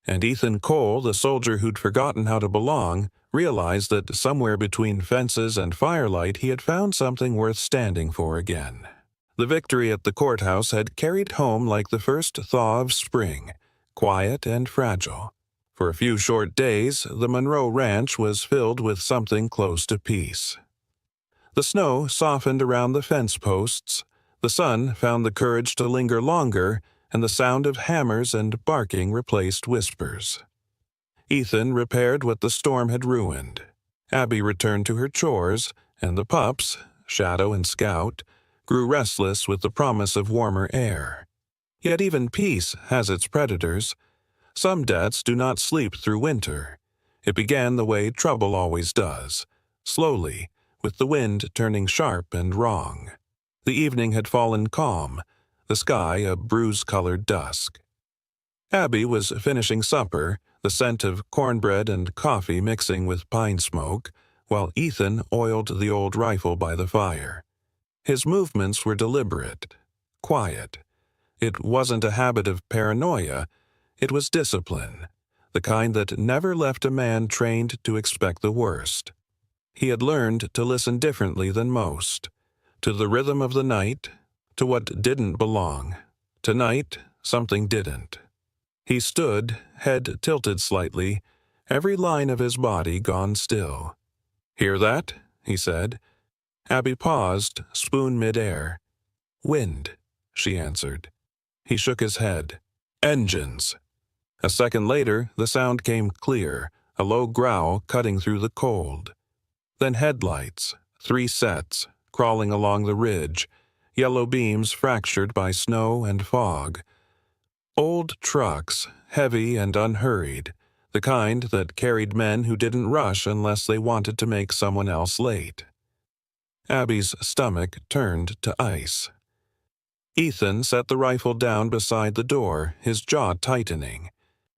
And Ethan Cole, the soldier who'd forgotten how to belong, realized that somewhere between fences and firelight he had found something worth standing for again. The victory at the courthouse had carried home like the first thaw of spring, quiet and fragile. For a few short days, the Monroe Ranch was filled with something close to peace. The snow softened around the fence posts, the sun found the courage to linger longer, and the sound of hammers and barking replaced whispers. Ethan repaired what the storm had ruined. Abby returned to her chores, and the pups, Shadow and Scout, grew restless with the promise of warmer air. Yet even peace has its predators. Some debts do not sleep through winter. It began the way trouble always does, slowly, with the wind turning sharp and wrong. The evening had fallen calm, the sky a bruise-colored dusk. Abby was finishing supper, the scent of cornbread and coffee mixing with pine smoke, while Ethan oiled the old rifle by the fire. His movements were deliberate, quiet. It wasn't a habit of paranoia, it was discipline, the kind that never left a man trained to expect the worst. He had learned to listen differently than most, to the rhythm of the night, to what didn't belong. Tonight, something didn't. He stood, head tilted slightly, every line of his body gone still. "Hear that?" he said. Abby paused, spoon midair. "Wind," she answered. He shook his head. "Engines." A second later, the sound came clear, a low growl cutting through the cold. Then headlights, 3 sets, crawling along the ridge, yellow beams fractured by snow and fog. Old trucks, heavy and unhurried, the kind that carried men who didn't rush unless they wanted to make someone else late. Abby's stomach turned to ice. Ethan set the rifle down beside the door, his jaw tightening.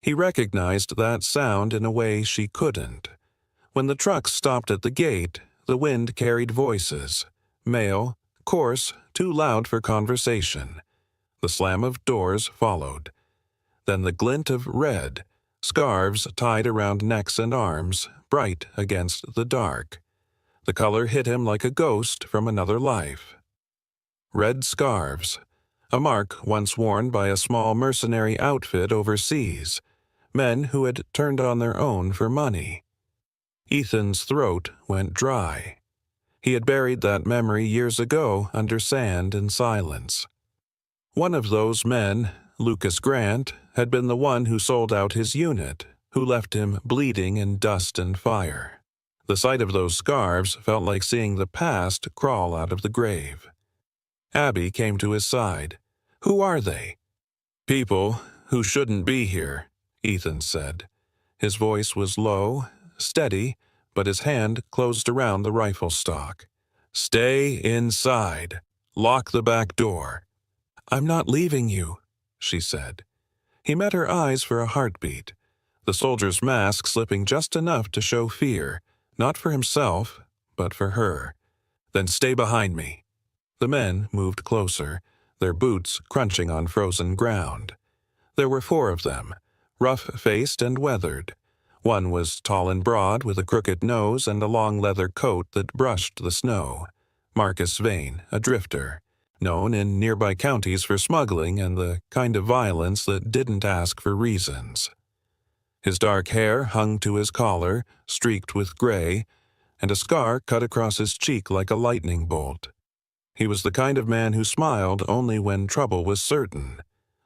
He recognized that sound in a way she couldn't. When the trucks stopped at the gate, the wind carried voices, male, coarse, too loud for conversation. The slam of doors followed. Then the glint of red, scarves tied around necks and arms, bright against the dark. The color hit him like a ghost from another life. Red scarves, a mark once worn by a small mercenary outfit overseas, men who had turned on their own for money. Ethan's throat went dry. He had buried that memory years ago under sand and silence. One of those men, Lucas Grant, had been the one who sold out his unit, who left him bleeding in dust and fire. The sight of those scarves felt like seeing the past crawl out of the grave. Abby came to his side. "Who are they?" "People who shouldn't be here," Ethan said. His voice was low, steady, but his hand closed around the rifle stock. "Stay inside. Lock the back door." "I'm not leaving you," she said. He met her eyes for a heartbeat, the soldier's mask slipping just enough to show fear, not for himself, but for her. "Then stay behind me." The men moved closer, their boots crunching on frozen ground. There were 4 of them, rough-faced and weathered. One was tall and broad, with a crooked nose and a long leather coat that brushed the snow. Marcus Vane, a drifter, known in nearby counties for smuggling and the kind of violence that didn't ask for reasons. His dark hair hung to his collar, streaked with gray, and a scar cut across his cheek like a lightning bolt. He was the kind of man who smiled only when trouble was certain.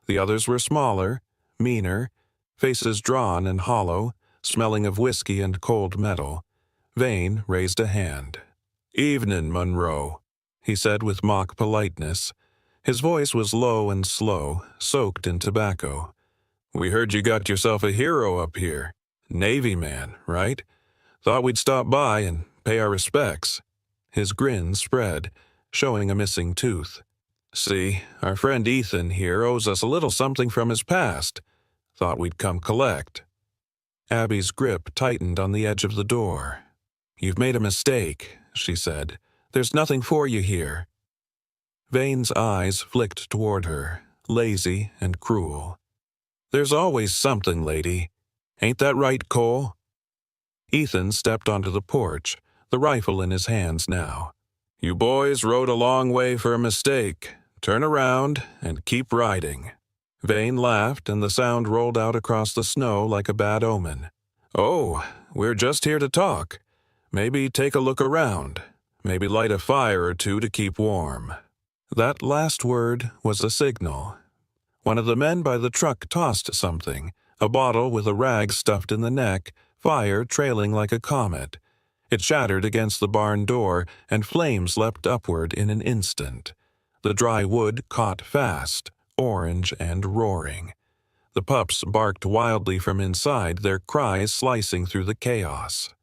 The others were smaller, meaner, faces drawn and hollow, smelling of whiskey and cold metal. Vane raised a hand. "Evenin', Monroe," he said with mock politeness. His voice was low and slow, soaked in tobacco. "We heard you got yourself a hero up here. Navy man, right? Thought we'd stop by and pay our respects." His grin spread, showing a missing tooth. "See, our friend Ethan here owes us a little something from his past. Thought we'd come collect." Abby's grip tightened on the edge of the door. "You've made a mistake," she said. "There's nothing for you here." Vane's eyes flicked toward her, lazy and cruel. "There's always something, lady. Ain't that right, Cole?" Ethan stepped onto the porch, the rifle in his hands now. "You boys rode a long way for a mistake. Turn around and keep riding." Vane laughed, and the sound rolled out across the snow like a bad omen. "Oh, we're just here to talk. Maybe take a look around. Maybe light a fire or two to keep warm." That last word was a signal. One of the men by the truck tossed something, a bottle with a rag stuffed in the neck, fire trailing like a comet. It shattered against the barn door, and flames leapt upward in an instant. The dry wood caught fast, orange and roaring. The pups barked wildly from inside, their cries slicing through the chaos.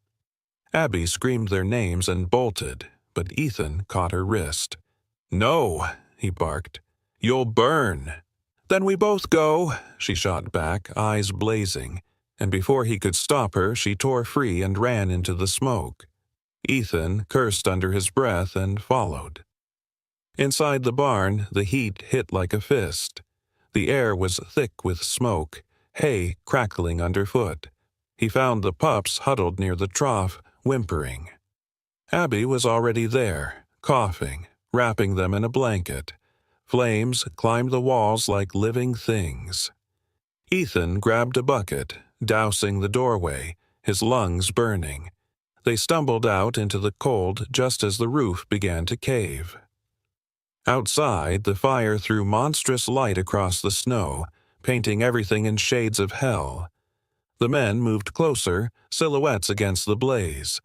Abby screamed their names and bolted, but Ethan caught her wrist. "No," he barked. "You'll burn." "Then we both go," she shot back, eyes blazing, and before he could stop her, she tore free and ran into the smoke. Ethan cursed under his breath and followed. Inside the barn, the heat hit like a fist. The air was thick with smoke, hay crackling underfoot. He found the pups huddled near the trough, whimpering. Abby was already there, coughing, wrapping them in a blanket. Flames climbed the walls like living things. Ethan grabbed a bucket, dousing the doorway, his lungs burning. They stumbled out into the cold just as the roof began to cave. Outside, the fire threw monstrous light across the snow, painting everything in shades of hell. The men moved closer, silhouettes against the blaze.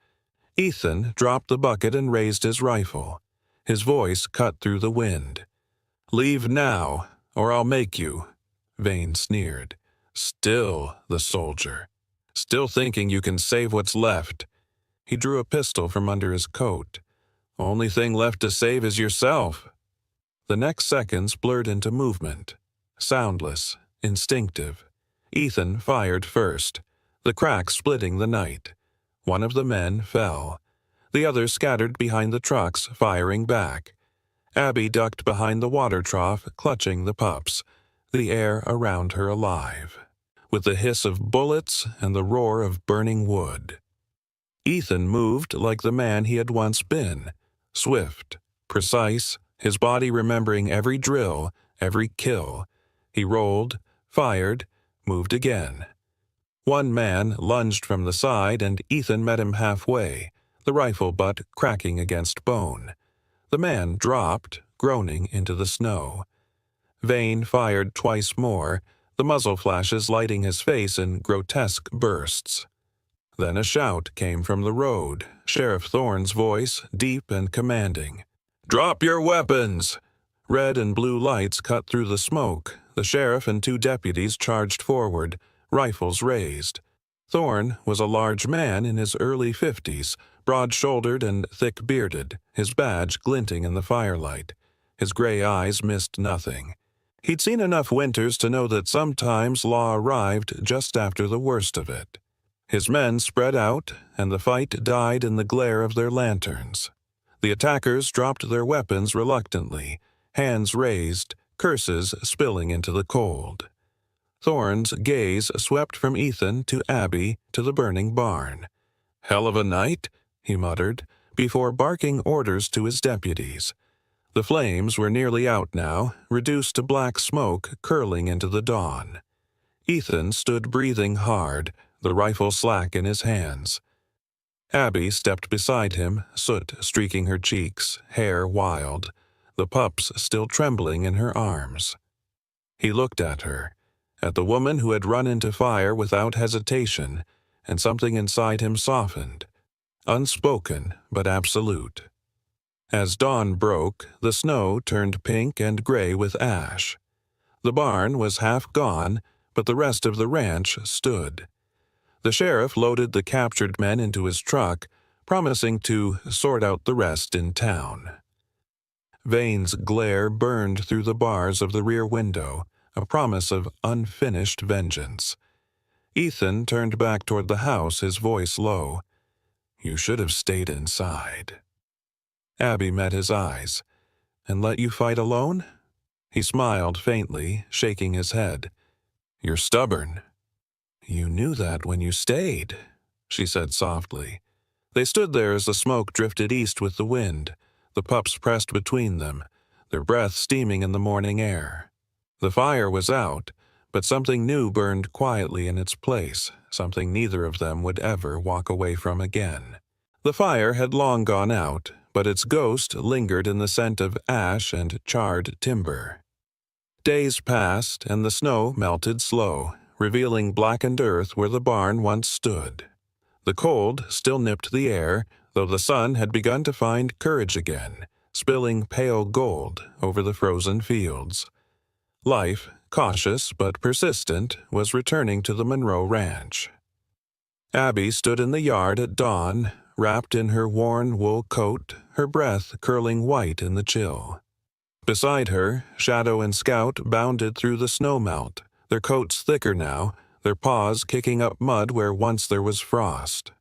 Ethan dropped the bucket and raised his rifle. His voice cut through the wind. "Leave now, or I'll make you," Vane sneered. "Still the soldier. Still thinking you can save what's left." He drew a pistol from under his coat. "Only thing left to save is yourself." The next seconds blurred into movement. Soundless, instinctive. Ethan fired first, the crack splitting the night. One of the men fell. The others scattered behind the trucks, firing back. Abby ducked behind the water trough, clutching the pups, the air around her alive, with the hiss of bullets and the roar of burning wood. Ethan moved like the man he had once been, swift, precise, his body remembering every drill, every kill. He rolled, fired, moved again. One man lunged from the side, and Ethan met him halfway, the rifle butt cracking against bone. The man dropped, groaning, into the snow. Vane fired twice more, the muzzle flashes lighting his face in grotesque bursts. Then a shout came from the road, Sheriff Thorne's voice deep and commanding. "Drop your weapons!" Red and blue lights cut through the smoke. The sheriff and 2 deputies charged forward, rifles raised. Thorne was a large man in his early 50s, broad-shouldered and thick-bearded, his badge glinting in the firelight. His gray eyes missed nothing. He'd seen enough winters to know that sometimes law arrived just after the worst of it. His men spread out, and the fight died in the glare of their lanterns. The attackers dropped their weapons reluctantly, hands raised, curses spilling into the cold. Thorne's gaze swept from Ethan to Abby to the burning barn. "Hell of a night," he muttered, before barking orders to his deputies. The flames were nearly out now, reduced to black smoke curling into the dawn. Ethan stood breathing hard, the rifle slack in his hands. Abby stepped beside him, soot streaking her cheeks, hair wild, the pups still trembling in her arms. He looked at her, at the woman who had run into fire without hesitation, and something inside him softened, unspoken but absolute. As dawn broke, the snow turned pink and gray with ash. The barn was half gone, but the rest of the ranch stood. The sheriff loaded the captured men into his truck, promising to sort out the rest in town. Vane's glare burned through the bars of the rear window, a promise of unfinished vengeance. Ethan turned back toward the house, his voice low. "You should have stayed inside." Abby met his eyes. "And let you fight alone?" He smiled faintly, shaking his head. "You're stubborn." "You knew that when you stayed," she said softly. They stood there as the smoke drifted east with the wind, the pups pressed between them, their breath steaming in the morning air. The fire was out, but something new burned quietly in its place, something neither of them would ever walk away from again. The fire had long gone out, but its ghost lingered in the scent of ash and charred timber. Days passed, and the snow melted slow, revealing blackened earth where the barn once stood. The cold still nipped the air, though the sun had begun to find courage again, spilling pale gold over the frozen fields. Life, cautious but persistent, was returning to the Monroe Ranch. Abby stood in the yard at dawn, wrapped in her worn wool coat, her breath curling white in the chill. Beside her, Shadow and Scout bounded through the snowmelt, their coats thicker now, their paws kicking up mud where once there was frost.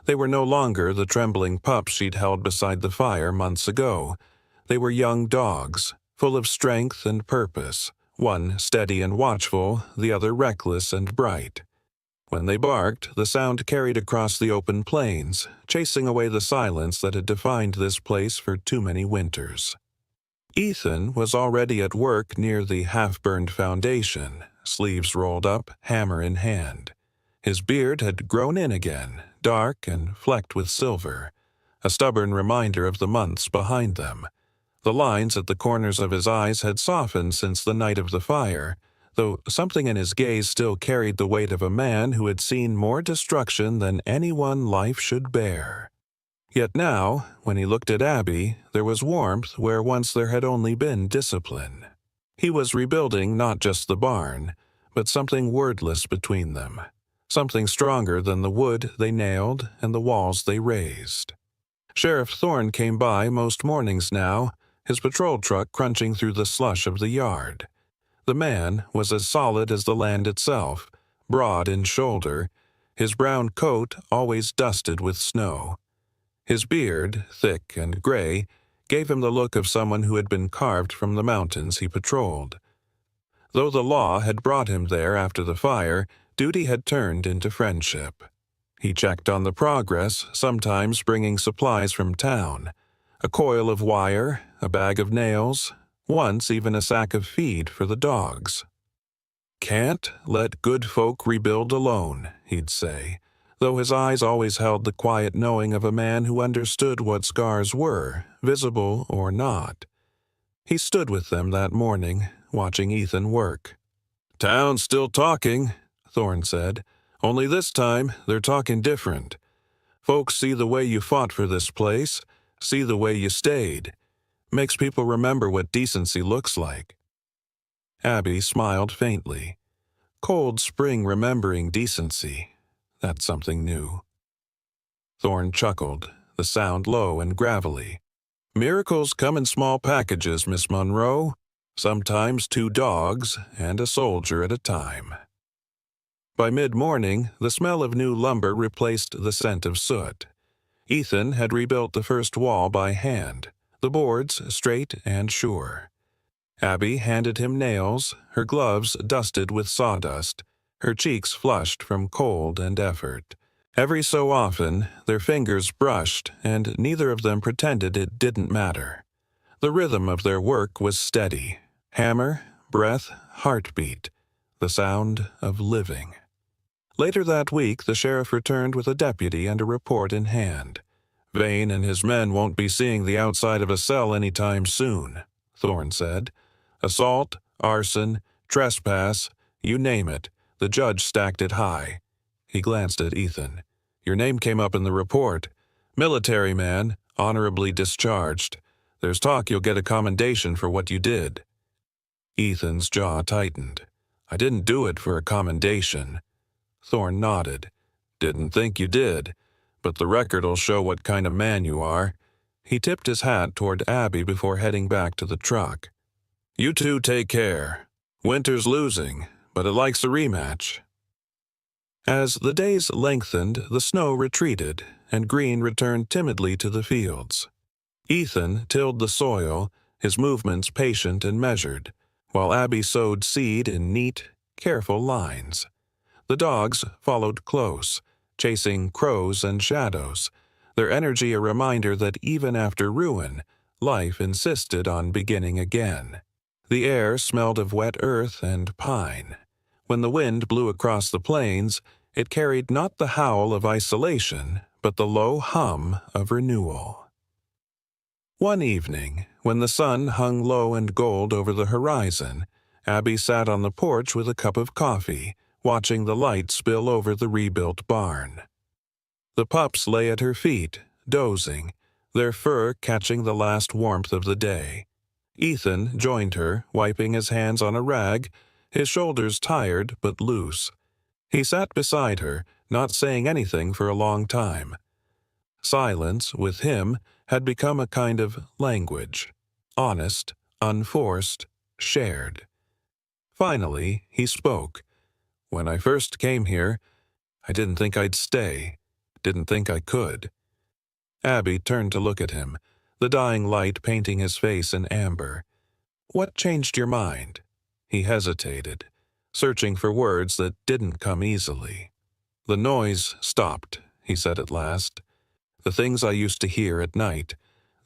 They were no longer the trembling pups she'd held beside the fire months ago. They were young dogs, full of strength and purpose, one steady and watchful, the other reckless and bright. When they barked, the sound carried across the open plains, chasing away the silence that had defined this place for too many winters. Ethan was already at work near the half-burned foundation, sleeves rolled up, hammer in hand. His beard had grown in again, dark and flecked with silver, a stubborn reminder of the months behind them. The lines at the corners of his eyes had softened since the night of the fire, though something in his gaze still carried the weight of a man who had seen more destruction than anyone life should bear. Yet now, when he looked at Abby, there was warmth where once there had only been discipline. He was rebuilding not just the barn, but something wordless between them, something stronger than the wood they nailed and the walls they raised. Sheriff Thorne came by most mornings now, his patrol truck crunching through the slush of the yard. The man was as solid as the land itself, broad in shoulder, his brown coat always dusted with snow. His beard, thick and gray, gave him the look of someone who had been carved from the mountains he patrolled. Though the law had brought him there after the fire, duty had turned into friendship. He checked on the progress, sometimes bringing supplies from town, a coil of wire, a bag of nails, once even a sack of feed for the dogs. "Can't let good folk rebuild alone," he'd say, though his eyes always held the quiet knowing of a man who understood what scars were, visible or not. He stood with them that morning, watching Ethan work. "Town's still talking," Thorne said. "Only this time they're talking different. Folks see the way you fought for this place, see the way you stayed. Makes people remember what decency looks like." Abby smiled faintly. Cold Spring remembering decency. That's something new. Thorne chuckled, the sound low and gravelly. "Miracles come in small packages, Miss Monroe. Sometimes 2 dogs and a soldier at a time." By mid-morning, the smell of new lumber replaced the scent of soot. Ethan had rebuilt the first wall by hand, the boards straight and sure. Abby handed him nails, her gloves dusted with sawdust, her cheeks flushed from cold and effort. Every so often, their fingers brushed, and neither of them pretended it didn't matter. The rhythm of their work was steady. Hammer, breath, heartbeat. The sound of living. Later that week, the sheriff returned with a deputy and a report in hand. "Vane and his men won't be seeing the outside of a cell any time soon," Thorne said. "Assault, arson, trespass, you name it. The judge stacked it high." He glanced at Ethan. "Your name came up in the report. Military man, honorably discharged. There's talk you'll get a commendation for what you did." Ethan's jaw tightened. "I didn't do it for a commendation." Thorne nodded. "Didn't think you did, but the record'll show what kind of man you are." He tipped his hat toward Abby before heading back to the truck. "You two take care. Winter's losing, but it likes a rematch." As the days lengthened, the snow retreated, and green returned timidly to the fields. Ethan tilled the soil, his movements patient and measured, while Abby sowed seed in neat, careful lines. The dogs followed close, chasing crows and shadows, their energy a reminder that even after ruin, life insisted on beginning again. The air smelled of wet earth and pine. When the wind blew across the plains, it carried not the howl of isolation, but the low hum of renewal. One evening, when the sun hung low and gold over the horizon, Abby sat on the porch with a cup of coffee, watching the light spill over the rebuilt barn. The pups lay at her feet, dozing, their fur catching the last warmth of the day. Ethan joined her, wiping his hands on a rag, his shoulders tired but loose. He sat beside her, not saying anything for a long time. Silence, with him, had become a kind of language. Honest, unforced, shared. Finally, he spoke. "When I first came here, I didn't think I'd stay. Didn't think I could." Abby turned to look at him, the dying light painting his face in amber. "What changed your mind?" He hesitated, searching for words that didn't come easily. "The noise stopped," he said at last. "The things I used to hear at night,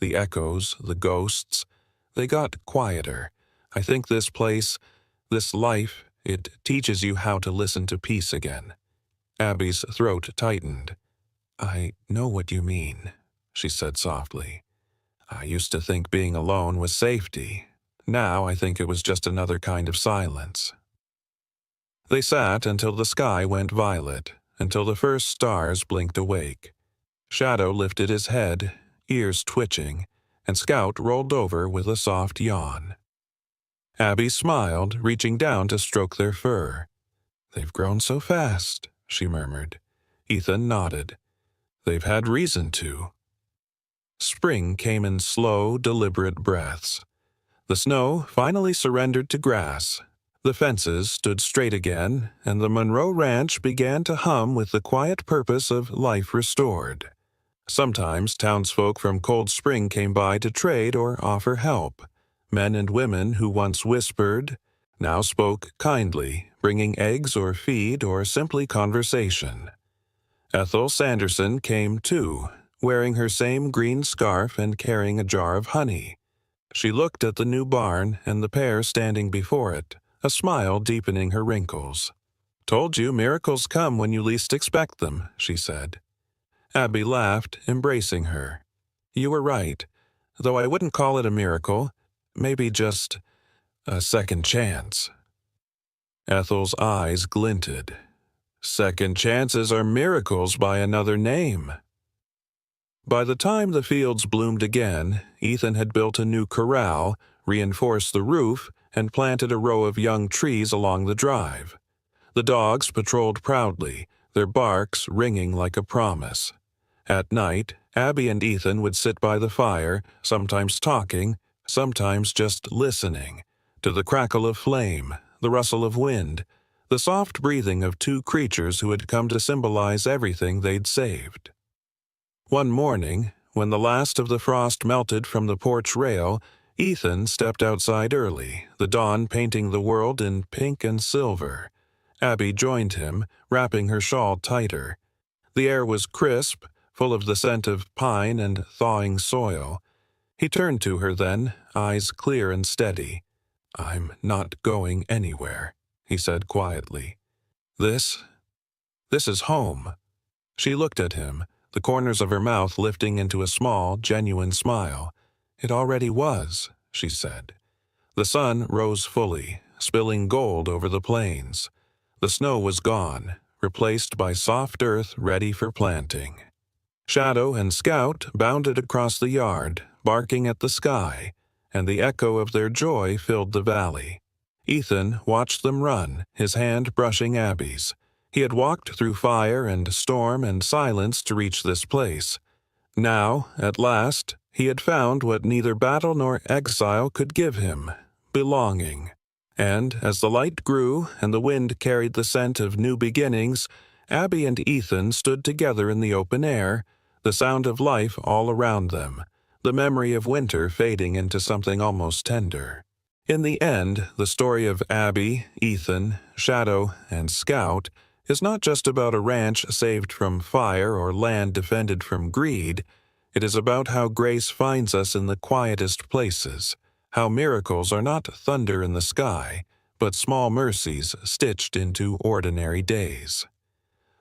the echoes, the ghosts, they got quieter. I think this place, this life, it teaches you how to listen to peace again." Abby's throat tightened. "I know what you mean," she said softly. "I used to think being alone was safety. Now I think it was just another kind of silence." They sat until the sky went violet, until the first stars blinked awake. Shadow lifted his head, ears twitching, and Scout rolled over with a soft yawn. Abby smiled, reaching down to stroke their fur. "They've grown so fast," she murmured. Ethan nodded. "They've had reason to." Spring came in slow, deliberate breaths. The snow finally surrendered to grass. The fences stood straight again, and the Monroe Ranch began to hum with the quiet purpose of life restored. Sometimes townsfolk from Cold Spring came by to trade or offer help. Men and women who once whispered, now spoke kindly, bringing eggs or feed or simply conversation. Ethel Sanderson came too, wearing her same green scarf and carrying a jar of honey. She looked at the new barn and the pair standing before it, a smile deepening her wrinkles. "Told you miracles come when you least expect them," she said. Abby laughed, embracing her. "You were right, though I wouldn't call it a miracle. Maybe just A second chance. Ethel's eyes glinted. Second chances are miracles by another name. By the time the fields bloomed again, Ethan had built a new corral, reinforced the roof, and planted a row of young trees along the drive. The dogs patrolled proudly, their barks ringing like a promise. At night, Abby and Ethan would sit by the fire, sometimes talking, sometimes just listening, to the crackle of flame, the rustle of wind, the soft breathing of two creatures who had come to symbolize everything they'd saved. One morning, when the last of the frost melted from the porch rail, Ethan stepped outside early, the dawn painting the world in pink and silver. Abby joined him, wrapping her shawl tighter. The air was crisp, full of the scent of pine and thawing soil. He turned to her then, eyes clear and steady. "I'm not going anywhere," he said quietly. This is home." She looked at him, the corners of her mouth lifting into a small, genuine smile. "It already was," she said. The sun rose fully, spilling gold over the plains. The snow was gone, replaced by soft earth ready for planting. Shadow and Scout bounded across the yard, barking at the sky, and the echo of their joy filled the valley. Ethan watched them run, his hand brushing Abby's. He had walked through fire and storm and silence to reach this place. Now, at last, he had found what neither battle nor exile could give him: belonging. And as the light grew and the wind carried the scent of new beginnings, Abby and Ethan stood together in the open air, the sound of life all around them, the memory of winter fading into something almost tender. In the end, the story of Abby, Ethan, Shadow, and Scout is not just about a ranch saved from fire or land defended from greed. It is about how grace finds us in the quietest places, how miracles are not thunder in the sky, but small mercies stitched into ordinary days.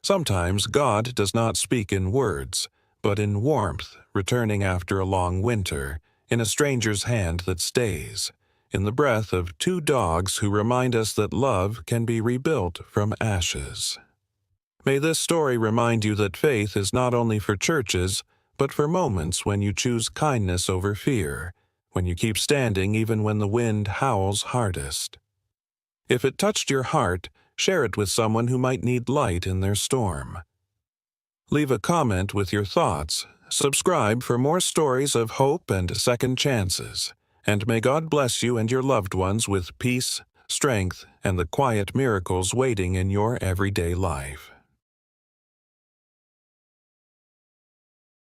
Sometimes God does not speak in words, but in warmth, returning after a long winter, in a stranger's hand that stays, in the breath of two dogs who remind us that love can be rebuilt from ashes. May this story remind you that faith is not only for churches, but for moments when you choose kindness over fear, when you keep standing even when the wind howls hardest. If it touched your heart, share it with someone who might need light in their storm. Leave a comment with your thoughts, subscribe for more stories of hope and second chances, and may God bless you and your loved ones with peace, strength, and the quiet miracles waiting in your everyday life.